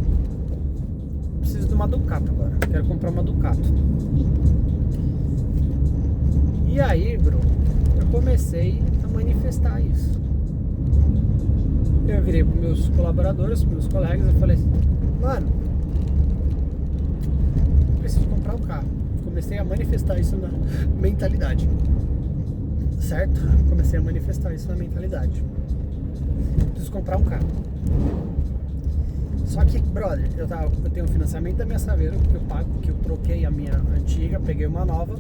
preciso de uma Ducato agora, quero comprar uma Ducato. E aí, bro, eu comecei a manifestar isso. Eu virei para meus colaboradores, meus colegas, e falei assim, mano, preciso comprar um carro. Comecei a manifestar isso na mentalidade, certo? Comecei a manifestar isso na mentalidade. Preciso comprar um carro. Só que, brother, eu tenho um financiamento da minha Saveiro que eu pago, que eu troquei a minha antiga, peguei uma nova.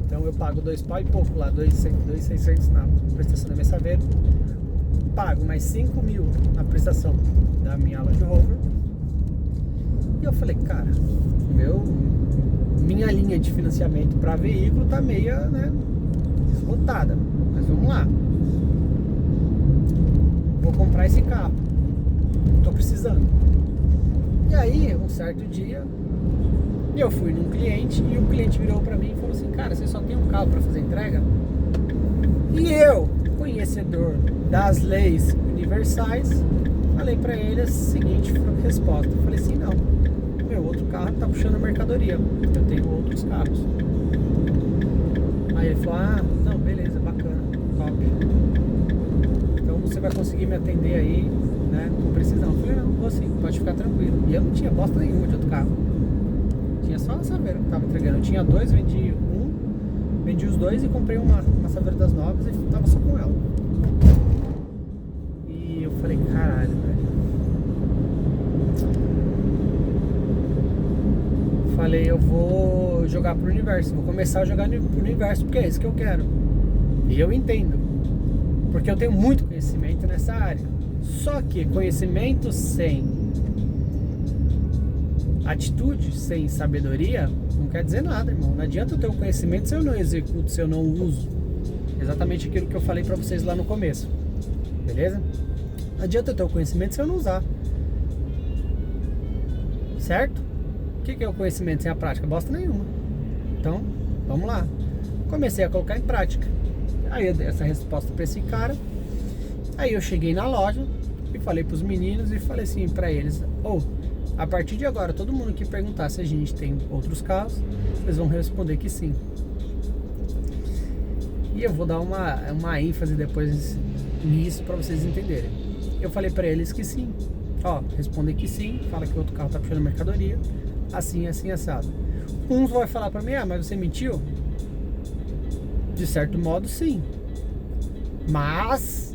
Então eu pago 2 pau e pouco lá, 2.600 na prestação da minha Saveiro. Pago mais 5 mil na prestação da minha Land Rover. E eu falei, cara, minha linha de financiamento para veículo tá meio, né, esgotada. Mas vamos lá. Vou comprar esse carro. Tô precisando. E aí, um certo dia, eu fui num cliente e o cliente virou pra mim e falou assim, cara, você só tem um carro pra fazer entrega? E eu, conhecedor das leis universais, falei pra ele a seguinte resposta. Eu falei assim, não, meu outro carro tá puxando mercadoria, eu tenho outros carros. Aí ele falou, ah, não, beleza, bacana, top. Então você vai conseguir me atender aí, né, com precisão. Eu falei, não, vou sim, pode ficar tranquilo. E eu não tinha bosta nenhuma de outro carro. Tinha só a Saveiro que tava entregando. Eu tinha 2, vendi os 2 e comprei uma Saveiro das novas e tava só com ela. E eu falei, caralho, velho. Falei, eu vou jogar pro universo. Vou começar a jogar pro universo, porque é isso que eu quero. E eu entendo. Porque eu tenho muito conhecimento nessa área. Só que conhecimento sem atitude, sem sabedoria, não quer dizer nada, irmão. Não adianta eu ter o conhecimento se eu não executo, se eu não uso. Exatamente aquilo que eu falei pra vocês lá no começo. Beleza? Não adianta eu ter o conhecimento se eu não usar. Certo? O que é o conhecimento sem a prática? Bosta nenhuma. Então, vamos lá. Comecei a colocar em prática. Aí eu dei essa resposta pra esse cara. Aí eu cheguei na loja e falei pros meninos e falei assim pra eles, a partir de agora, todo mundo que perguntar se a gente tem outros carros, eles vão responder que sim. E eu vou dar uma ênfase depois nisso pra vocês entenderem. Eu falei pra eles que sim. Responder que sim, fala que o outro carro tá puxando mercadoria, assim, assim, assado. Uns vão falar pra mim, mas você mentiu? De certo modo, sim. Mas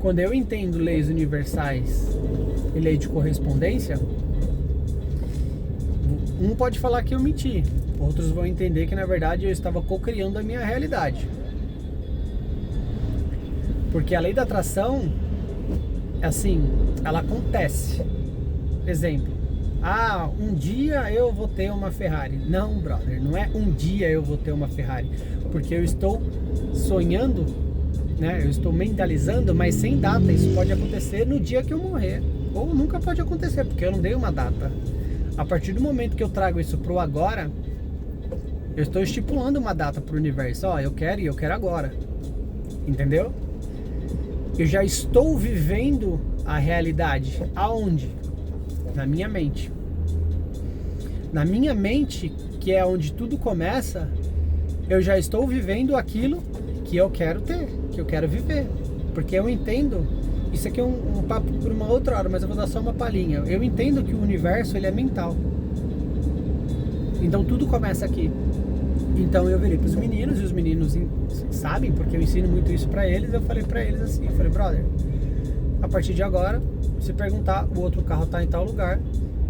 quando eu entendo leis universais e lei de correspondência, um pode falar que eu menti, outros vão entender que na verdade eu estava co-criando a minha realidade. Porque a lei da atração, assim, ela acontece. Exemplo, um dia eu vou ter uma Ferrari. Não, brother, não é um dia eu vou ter uma Ferrari, porque eu estou sonhando, né? Eu estou mentalizando, mas sem data. Isso pode acontecer no dia que eu morrer, ou nunca pode acontecer, porque eu não dei uma data. A partir do momento que eu trago isso pro agora, Eu estou estipulando uma data para o universo. Ó, eu quero e eu quero agora. Entendeu? Eu já estou vivendo a realidade. Aonde? Na minha mente. Na minha mente, que é onde tudo começa, eu já estou vivendo aquilo que eu quero ter, que eu quero viver. Porque eu entendo, isso aqui é um papo por uma outra hora, mas eu vou dar só uma palhinha. Eu entendo que o universo, ele é mental. Então tudo começa aqui. Então eu virei para os meninos, e os meninos sabem, porque eu ensino muito isso para eles. Eu falei para eles assim, eu falei, brother, a partir de agora, se perguntar, o outro carro está em tal lugar,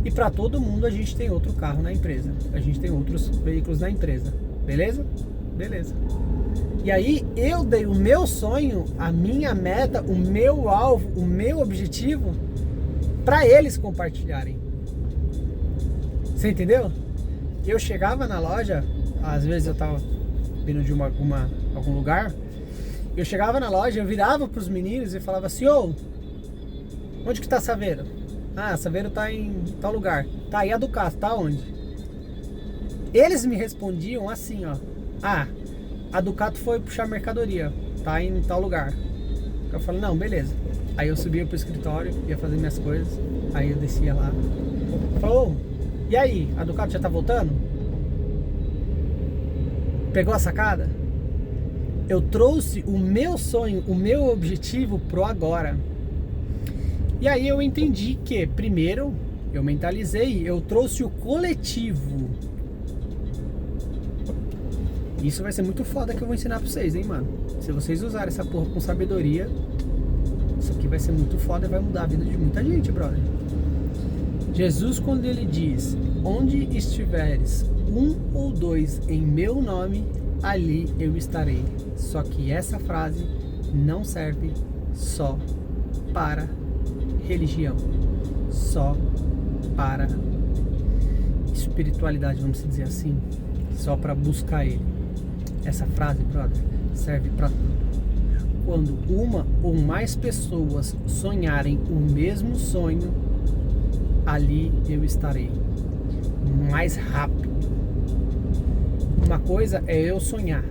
e para todo mundo a gente tem outro carro na empresa, a gente tem outros veículos na empresa, beleza? Beleza. E aí eu dei o meu sonho, a minha meta, o meu alvo, o meu objetivo para eles compartilharem. Você entendeu? Eu chegava na loja, às vezes eu tava vindo de algum lugar, eu chegava na loja, eu virava pros meninos e falava assim, ô, onde que tá a Saveiro? Ah, a Saveiro tá em tal lugar. Tá, e a Ducato, tá onde? Eles me respondiam assim, ó, ah, a Ducato foi puxar mercadoria, tá em tal lugar. Eu falei, não, beleza. Aí eu subia pro escritório, ia fazer minhas coisas, aí eu descia lá. Falou, e aí, a Ducato já tá voltando? Pegou a sacada? Eu trouxe o meu sonho, o meu objetivo pro agora. E aí eu entendi que, primeiro, eu mentalizei, eu trouxe o coletivo. Isso vai ser muito foda que eu vou ensinar pra vocês, hein, mano? Se vocês usarem essa porra com sabedoria, isso aqui vai ser muito foda e vai mudar a vida de muita gente, brother. Jesus, quando ele diz, onde estiveres um ou dois em meu nome, ali eu estarei. Só que essa frase não serve só para religião, só para espiritualidade, vamos dizer assim, só para buscar ele. Essa frase, brother, serve para tudo. Quando uma ou mais pessoas sonharem o mesmo sonho, ali eu estarei. Mais rápido. Uma coisa é eu sonhar.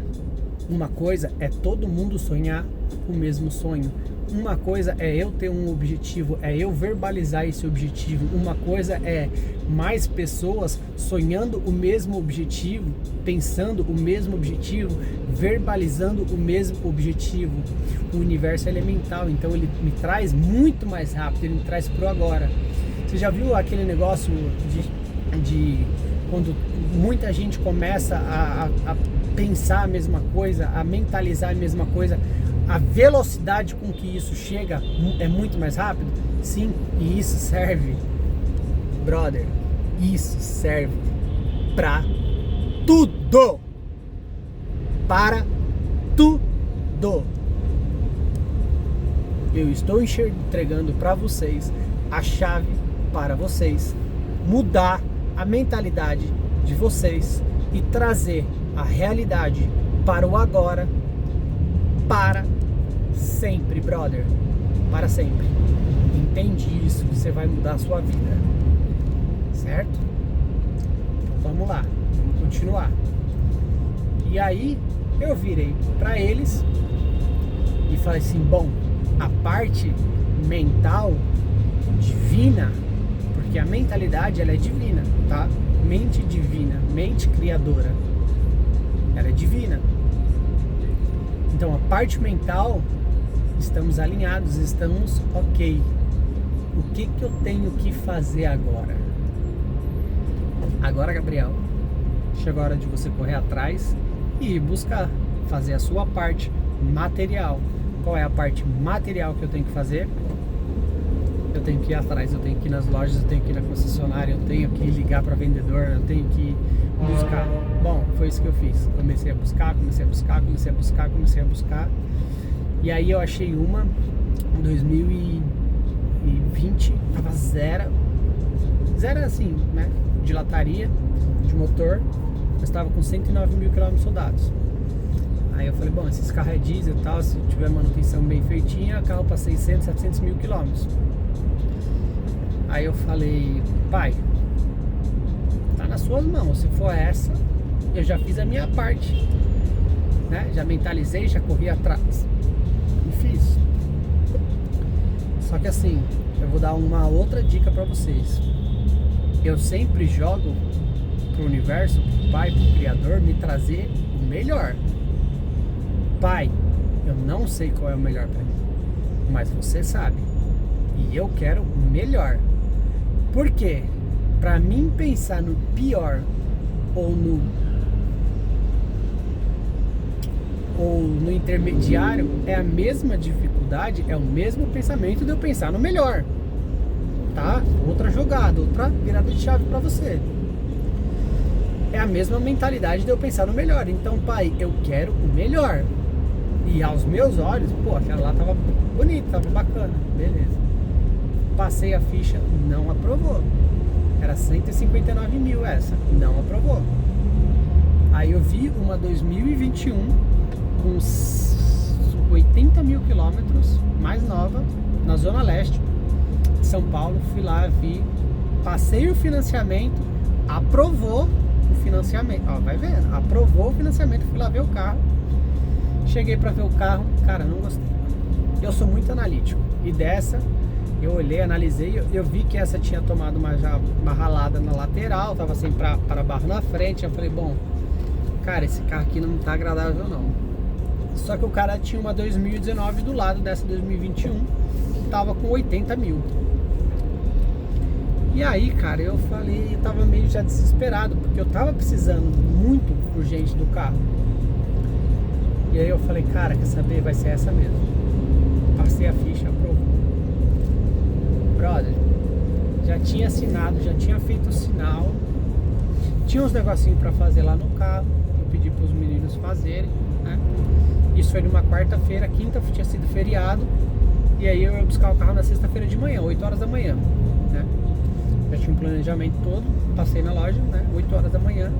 Uma coisa é todo mundo sonhar o mesmo sonho. Uma coisa é eu ter um objetivo, é eu verbalizar esse objetivo. Uma coisa é mais pessoas sonhando o mesmo objetivo, pensando o mesmo objetivo, verbalizando o mesmo objetivo. O universo ele é mental, então ele me traz muito mais rápido, ele me traz pro agora. Você já viu aquele negócio de quando muita gente começa a pensar a mesma coisa, a mentalizar a mesma coisa, a velocidade com que isso chega é muito mais rápido? Sim, e isso serve, brother, isso serve pra tudo! Para tudo! Eu estou entregando para vocês a chave para vocês mudar a mentalidade de vocês e trazer a realidade para o agora, para sempre, brother, para sempre. Entende isso, você vai mudar a sua vida, certo? Então vamos lá, vamos continuar. E aí eu virei para eles e falei assim, bom, a parte mental divina, porque a mentalidade ela é divina, tá? Mente divina, mente criadora, ela é divina. Então a parte mental, estamos alinhados, estamos ok. O que eu tenho que fazer agora? Agora, Gabriel, chegou a hora de você correr atrás e ir buscar, fazer a sua parte material. Qual é a parte material que eu tenho que fazer? Eu tenho que ir atrás, eu tenho que ir nas lojas, eu tenho que ir na concessionária, eu tenho que ligar para vendedor, eu tenho que buscar. Bom, foi isso que eu fiz. Comecei a buscar. E aí eu achei uma em 2020, tava zero assim, né? De lataria, de motor, mas tava com 109 mil quilômetros rodados. Aí eu falei, bom, esses carros é diesel e tal, se tiver manutenção bem feitinha, carro para 600, 700 mil quilômetros. Aí eu falei, pai, tá nas suas mãos, se for essa, eu já fiz a minha parte, né? Já mentalizei, já corri atrás e fiz. Só que assim, eu vou dar uma outra dica pra vocês. Eu sempre jogo pro universo, pro Pai, pro Criador, me trazer o melhor. Pai, eu não sei qual é o melhor pra mim, mas você sabe. E eu quero o melhor. Por quê? Pra mim pensar no pior ou no intermediário é a mesma dificuldade, é o mesmo pensamento de eu pensar no melhor. Tá? Outra jogada, outra virada de chave pra você. É a mesma mentalidade de eu pensar no melhor. Então, pai, eu quero o melhor. E aos meus olhos, pô, aquela lá tava bonita, tava bacana, beleza. Passei a ficha, não aprovou. Era 159 mil essa, não aprovou. Aí eu vi uma 2021 com 80 mil quilômetros, mais nova, na Zona Leste de São Paulo. Fui lá, vi, passei o financiamento, aprovou o financiamento. Ó, vai vendo, aprovou o financiamento, fui lá ver o carro. Cheguei pra ver o carro, cara, não gostei. Eu sou muito analítico. E dessa, eu olhei, analisei, eu vi que essa tinha tomado uma ralada na lateral, tava sem para-barro na frente. Eu falei, bom, cara, esse carro aqui não tá agradável não. Só que o cara tinha uma 2019 do lado dessa 2021, que tava com 80 mil. E aí, cara, eu falei, eu tava meio já desesperado, porque eu tava precisando muito urgente do carro. E aí eu falei, cara, quer saber? Vai ser essa mesmo. Passei a ficha, aprovou. Brother, já tinha assinado, já tinha feito o sinal. Tinha uns negocinhos pra fazer lá no carro. Eu pedi pros meninos fazerem, né? Isso foi numa quarta-feira, quinta tinha sido feriado. E aí eu ia buscar o carro na sexta-feira de manhã, 8 horas da manhã, né? Já tinha um planejamento todo. Passei na loja, né? 8 horas da manhã.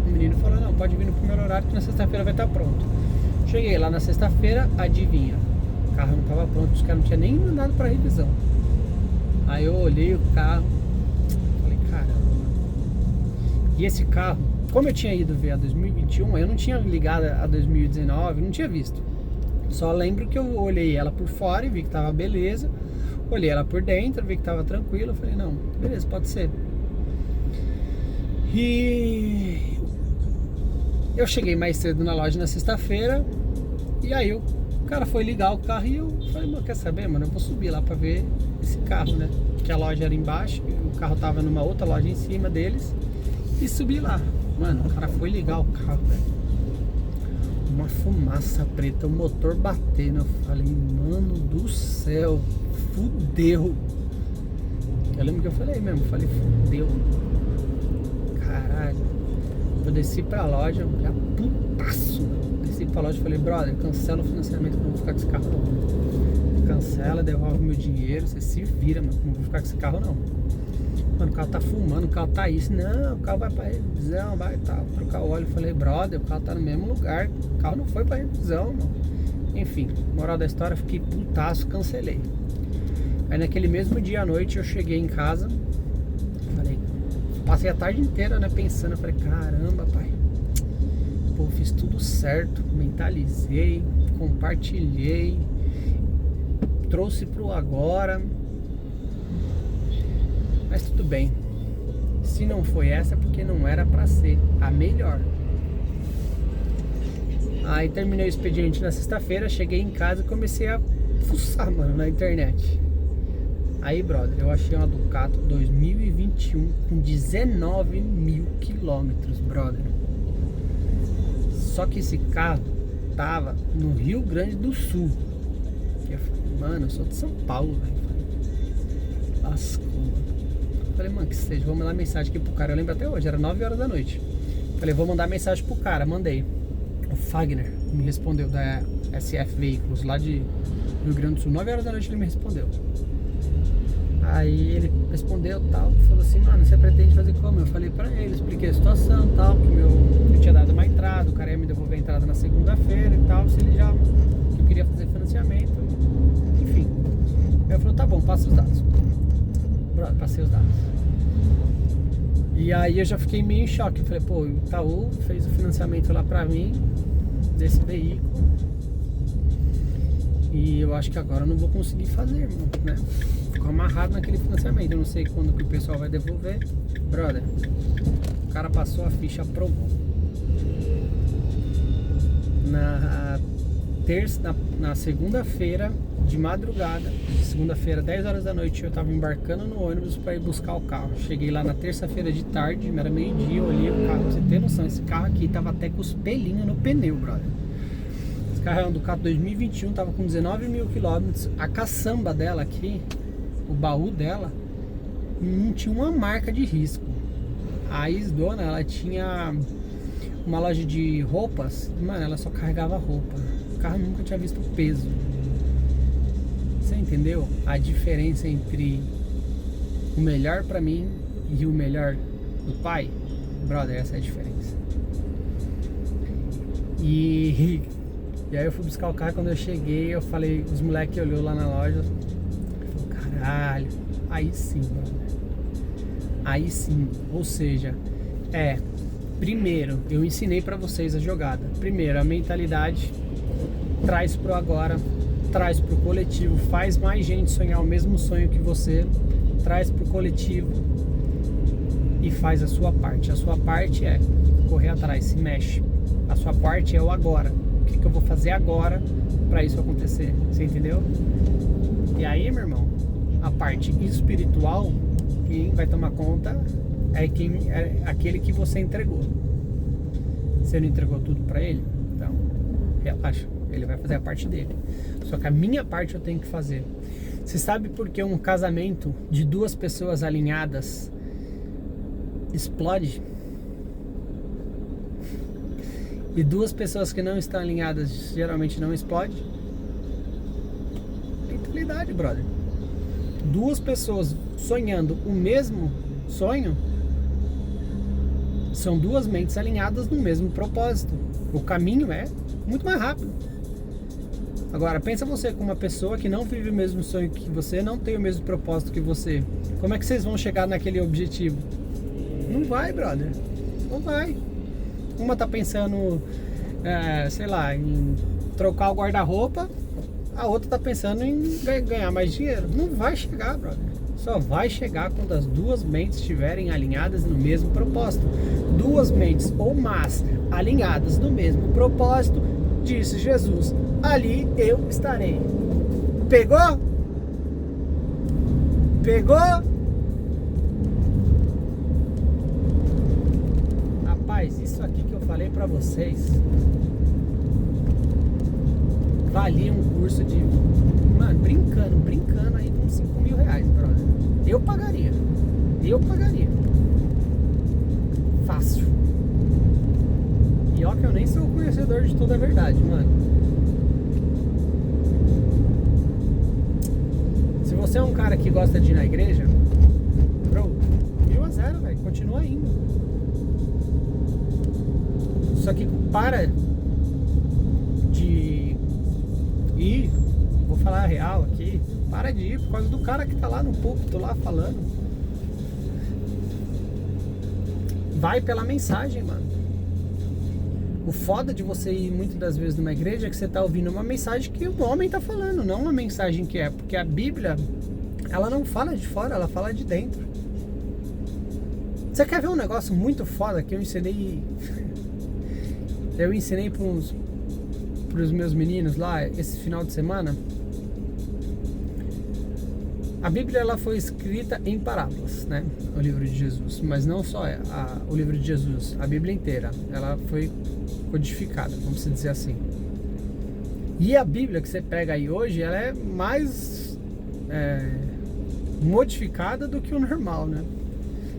O menino falou, não, pode vir no primeiro horário que na sexta-feira vai estar pronto. Cheguei lá na sexta-feira, adivinha, o carro não estava pronto, os caras não tinham nem mandado para revisão. Aí eu olhei o carro, falei, caramba. E esse carro, como eu tinha ido ver a 2021, eu não tinha ligado a 2019, não tinha visto. Só lembro que eu olhei ela por fora e vi que tava beleza. Olhei ela por dentro, vi que tava tranquilo. Eu falei, não, beleza, pode ser. E eu cheguei mais cedo na loja na sexta-feira. E aí o cara foi ligar o carro e eu falei, mano, quer saber, mano? Eu vou subir lá pra ver esse carro, né? Que a loja era embaixo, o carro tava numa outra loja em cima deles. E subi lá. Mano, o cara foi ligar o carro, velho. Uma fumaça preta, o motor batendo. Eu falei, mano do céu, fudeu. Eu lembro que eu falei mesmo, falei, fudeu. Caralho. Eu desci pra loja, já putaço. Desci pra loja e falei, brother, cancela o financiamento que eu não vou ficar com esse carro não. Cancela, devolve meu dinheiro, você se vira, mano, não vou ficar com esse carro não. Mano, o carro tá fumando, o carro tá isso. Não, o carro vai pra revisão, vai tá, trocar o óleo. Eu falei, brother, o carro tá no mesmo lugar, o carro não foi pra revisão, mano. Enfim, moral da história, fiquei putaço, cancelei. Aí naquele mesmo dia à noite eu cheguei em casa, falei, passei a tarde inteira, né, pensando, eu falei, caramba, pai, pô, fiz tudo certo, mentalizei, compartilhei, trouxe pro agora, mas tudo bem. Se não foi essa, é porque não era pra ser a melhor. Aí terminei o expediente na sexta-feira, cheguei em casa e comecei a fuçar, mano, na internet. Aí, brother, eu achei uma Ducato 2021 com 19 mil quilômetros, brother. Só que esse carro tava no Rio Grande do Sul. Eu falei, mano, eu sou de São Paulo, velho. Lascou. Falei, mano, que seja, vou mandar mensagem aqui pro cara. Eu lembro até hoje, era 9 horas da noite. Falei, vou mandar mensagem pro cara, mandei. O Fagner me respondeu, da SF Veículos, lá de Rio Grande do Sul. 9 horas da noite ele me respondeu. Aí ele respondeu tal, falou assim, mano, você pretende fazer como? Eu falei pra ele, expliquei a situação tal, que eu tinha dado uma entrada, o cara ia me devolver a entrada na segunda-feira e tal, se ele já que eu queria fazer financiamento, enfim. Aí eu falei, tá bom, passa os dados. Passei os dados. E aí eu já fiquei meio em choque. Eu falei, pô, o Itaú fez o financiamento lá pra mim, desse veículo. E eu acho que agora eu não vou conseguir fazer, irmão, né? Ficou amarrado naquele financiamento. Eu não sei quando que o pessoal vai devolver. Brother, o cara passou a ficha, aprovou. Na segunda-feira, de madrugada, segunda-feira, 10 horas da noite, eu tava embarcando no ônibus para ir buscar o carro. Cheguei lá na terça-feira de tarde, era meio-dia, eu olhei o carro. Pra você ter noção, esse carro aqui tava até com os pelinhos no pneu, brother. Esse carro é um Ducato 2021, tava com 19 mil quilômetros. A caçamba dela aqui, o baú dela, não tinha uma marca de risco. A ex-dona, ela tinha uma loja de roupas, mano, ela só carregava roupa. O carro nunca tinha visto peso. Você entendeu a diferença entre o melhor pra mim e o melhor do pai? Brother, essa é a diferença. E aí eu fui buscar o carro. Quando eu cheguei, eu falei, os moleques olhou lá na loja, falou, caralho, aí sim, brother. Aí sim, ou seja, primeiro, eu ensinei pra vocês a jogada. Primeiro, a mentalidade traz pro agora, traz pro coletivo, faz mais gente sonhar o mesmo sonho que você, traz pro coletivo e faz a sua parte. A sua parte é correr atrás, se mexe. A sua parte é o agora. O que eu vou fazer agora pra isso acontecer? Você entendeu? E aí, meu irmão, a parte espiritual, quem vai tomar conta é aquele que você entregou. Você não entregou tudo pra ele? Então, relaxa, ele vai fazer a parte dele. Só que a minha parte eu tenho que fazer. Você sabe por que um casamento de duas pessoas alinhadas explode? E duas pessoas que não estão alinhadas geralmente não explode? Mentalidade, brother. Duas pessoas sonhando o mesmo sonho são duas mentes alinhadas no mesmo propósito. O caminho é muito mais rápido. Agora, pensa você com uma pessoa que não vive o mesmo sonho que você, não tem o mesmo propósito que você. Como é que vocês vão chegar naquele objetivo? Não vai, brother. Não vai. Uma tá pensando, sei lá, em trocar o guarda-roupa, a outra tá pensando em ganhar mais dinheiro. Não vai chegar, brother. Só vai chegar quando as duas mentes estiverem alinhadas no mesmo propósito. Duas mentes ou mais alinhadas no mesmo propósito, disse Jesus, ali eu estarei. Pegou? Pegou? Rapaz, isso aqui que eu falei pra vocês valia um curso de... Mano, brincando aí com 5 mil reais, brother. Eu pagaria. Fácil. E ó que eu nem sou conhecedor de toda a verdade, mano. Se você é um cara que gosta de ir na igreja, bro, 1000-0, velho. Continua indo. Só que para de ir, vou falar a real aqui, para de ir por causa do cara que tá lá no púlpito lá falando. Vai pela mensagem, mano. O foda de você ir muitas das vezes numa igreja é que você tá ouvindo uma mensagem que o homem tá falando, não uma mensagem que é, porque a Bíblia, ela não fala de fora, ela fala de dentro. Você quer ver um negócio muito foda que eu ensinei pros meus meninos lá esse final de semana? A Bíblia, ela foi escrita em parábolas, né? O livro de Jesus, mas não só o livro de Jesus, a Bíblia inteira, ela foi codificada, vamos dizer assim. E a Bíblia que você pega aí hoje, ela é mais modificada do que o normal, né?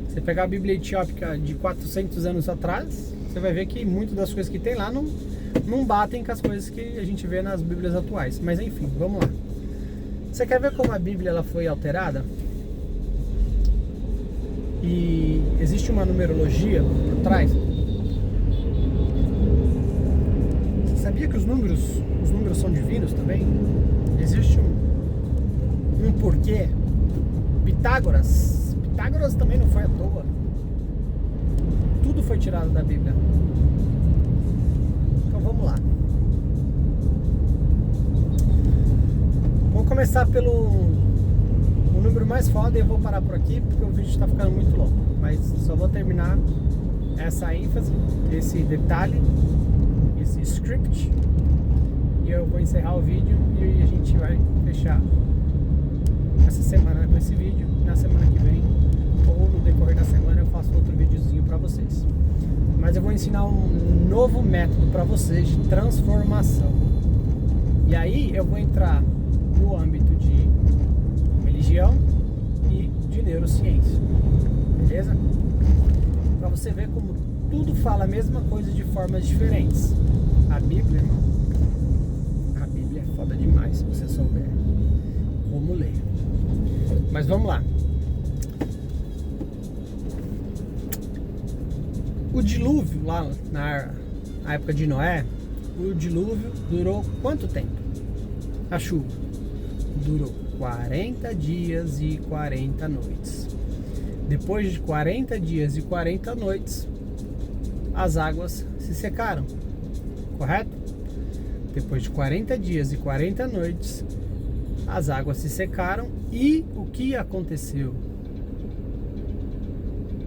Você pegar a Bíblia etiópica de 400 anos atrás, você vai ver que muitas das coisas que tem lá não batem com as coisas que a gente vê nas Bíblias atuais. Mas enfim, vamos lá. Você quer ver como a Bíblia ela foi alterada? E existe uma numerologia por trás. Você sabia que os números são divinos também? Existe um porquê. Pitágoras também não foi à toa. Tudo foi tirado da Bíblia. Então vamos lá. Vou começar pelo o número mais foda e eu vou parar por aqui porque o vídeo está ficando muito longo. Mas só vou terminar essa ênfase, esse detalhe, esse script, e eu vou encerrar o vídeo e a gente vai fechar essa semana com esse vídeo. Na semana que vem ou no decorrer da semana eu faço outro videozinho para vocês. Mas eu vou ensinar um novo método para vocês de transformação. E aí eu vou entrar no âmbito de religião e de neurociência. Beleza? Para você ver como tudo fala a mesma coisa de formas diferentes. A Bíblia, irmão, a Bíblia é foda demais se você souber como ler. Mas vamos lá. O dilúvio lá na época de Noé, o dilúvio durou quanto tempo? A chuva durou 40 dias e 40 noites. Depois de 40 dias e 40 noites, as águas se secaram, correto? Depois de 40 dias e 40 noites, as águas se secaram e o que aconteceu?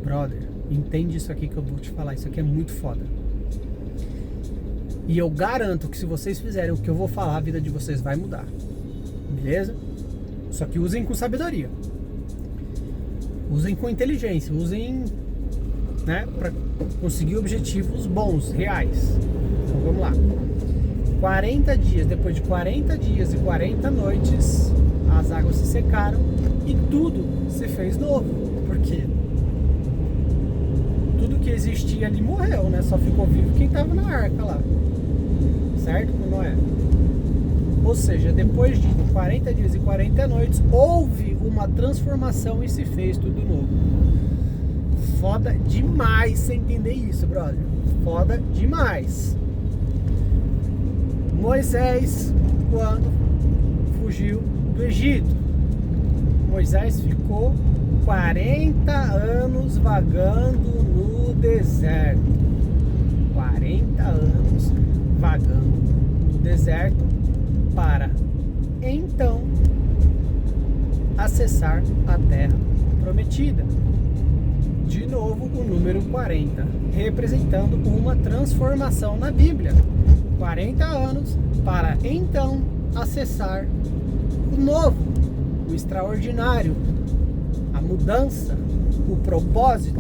Brother, entende isso aqui que eu vou te falar, isso aqui é muito foda. E eu garanto que se vocês fizerem o que eu vou falar, a vida de vocês vai mudar. Beleza? Só que usem com sabedoria. Usem com inteligência, usem, né, para conseguir objetivos bons, reais. Então vamos lá. 40 dias, depois de 40 dias e 40 noites, as águas se secaram e tudo se fez novo. Por quê? Tudo que existia ali morreu, né? Só ficou vivo quem estava na arca lá. Certo? Com Noé. Ou seja, depois de 40 dias e 40 noites, houve uma transformação e se fez tudo novo. Foda demais você entender isso, brother. Foda demais. Moisés, quando fugiu do Egito, Moisés ficou 40 anos vagando no deserto. 40 anos vagando no deserto para então acessar a terra prometida. De novo o número 40, representando uma transformação na Bíblia. 40 anos para então acessar o novo, o extraordinário, a mudança, o propósito,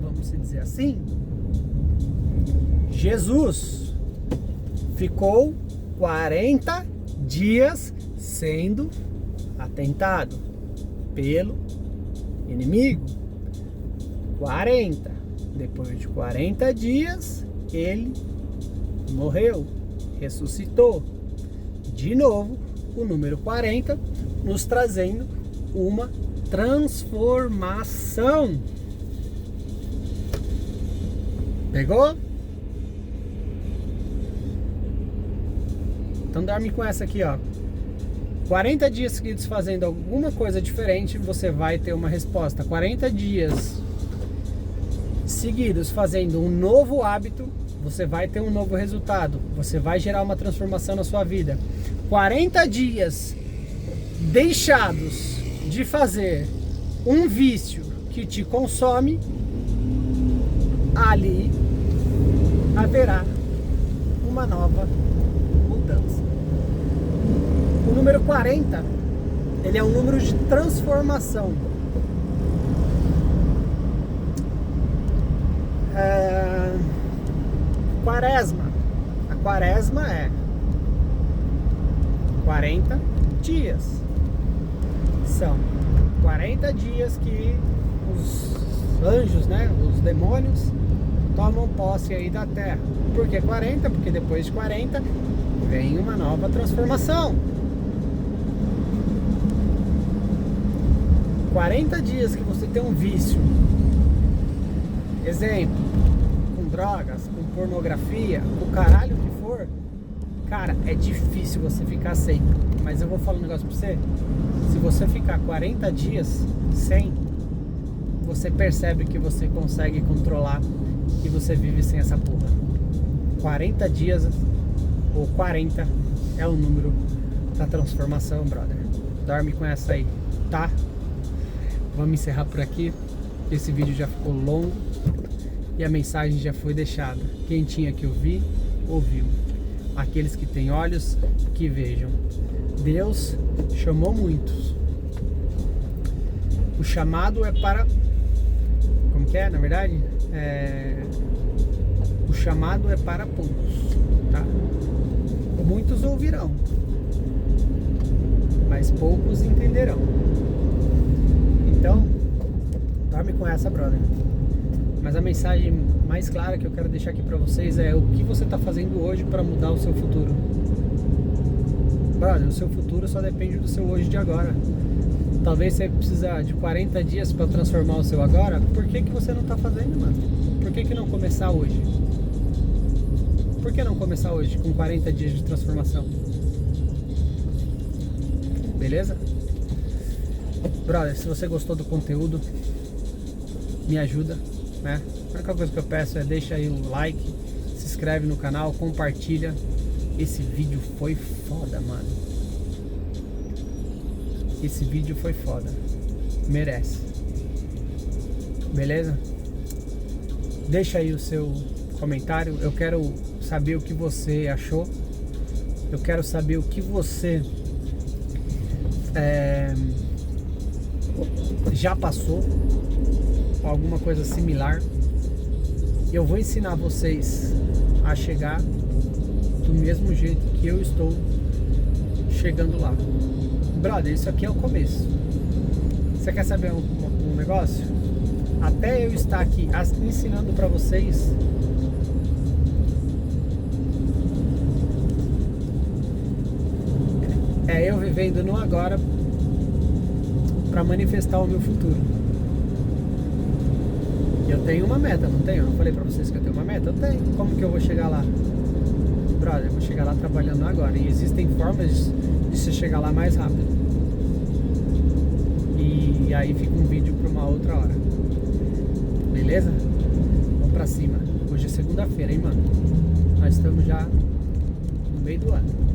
vamos dizer assim. Jesus ficou 40 dias sendo atentado pelo inimigo. 40. Depois de 40 dias, ele morreu, ressuscitou. De novo, o número 40, nos trazendo uma transformação. Pegou? Então dorme com essa aqui, ó. 40 dias seguidos fazendo alguma coisa diferente, você vai ter uma resposta. 40 dias seguidos fazendo um novo hábito, você vai ter um novo resultado. Você vai gerar uma transformação na sua vida. 40 dias deixados de fazer um vício que te consome, ali haverá uma nova mudança. O número 40, ele é um número de transformação. Quaresma. A quaresma é 40 dias. São 40 dias que os anjos, né, os demônios, tomam posse aí da terra. Por que 40? Porque depois de 40 vem uma nova transformação. 40 dias que você tem um vício, exemplo, com drogas, com pornografia, o caralho que for, cara, é difícil você ficar sem. Mas eu vou falar um negócio pra você. Se você ficar 40 dias sem, você percebe que você consegue controlar e você vive sem essa porra. 40 dias ou 40 é o número da transformação, brother. Dorme com essa aí, tá? Vamos encerrar por aqui. Esse vídeo já ficou longo e a mensagem já foi deixada. Quem tinha que ouvir, ouviu. Aqueles que têm olhos, que vejam. Deus chamou muitos. O chamado é para... Como que é, na verdade? O chamado é para poucos, tá? Muitos ouvirão, mas poucos entenderão. Então, dorme com essa, brother. Mas a mensagem mais clara que eu quero deixar aqui pra vocês é o que você tá fazendo hoje para mudar o seu futuro. Brother, o seu futuro só depende do seu hoje de agora. Talvez você precisa de 40 dias para transformar o seu agora. Por que você não tá fazendo, mano? Por que não começar hoje? Por que não começar hoje com 40 dias de transformação? Beleza? Brother, se você gostou do conteúdo, me ajuda, né? A única coisa que eu peço é deixa aí um like, se inscreve no canal, compartilha. Esse vídeo foi foda, mano. Esse vídeo foi foda. Merece. Beleza? Deixa aí o seu comentário. Eu quero saber o que você achou. Eu quero saber o que você já passou, alguma coisa similar. Eu vou ensinar vocês a chegar do mesmo jeito que eu estou chegando lá. Brother, isso aqui é o começo. Você quer saber um negócio? Até eu estar aqui ensinando pra vocês, é eu vivendo no agora pra manifestar o meu futuro. Eu tenho uma meta, não tenho? Eu não falei pra vocês que eu tenho uma meta? Eu tenho. Como que eu vou chegar lá? Brother, eu vou chegar lá trabalhando agora. E existem formas de se chegar lá mais rápido. E aí fica um vídeo pra uma outra hora. Beleza? Vamos pra cima. Hoje é segunda-feira, hein, mano? Nós estamos já no meio do ano.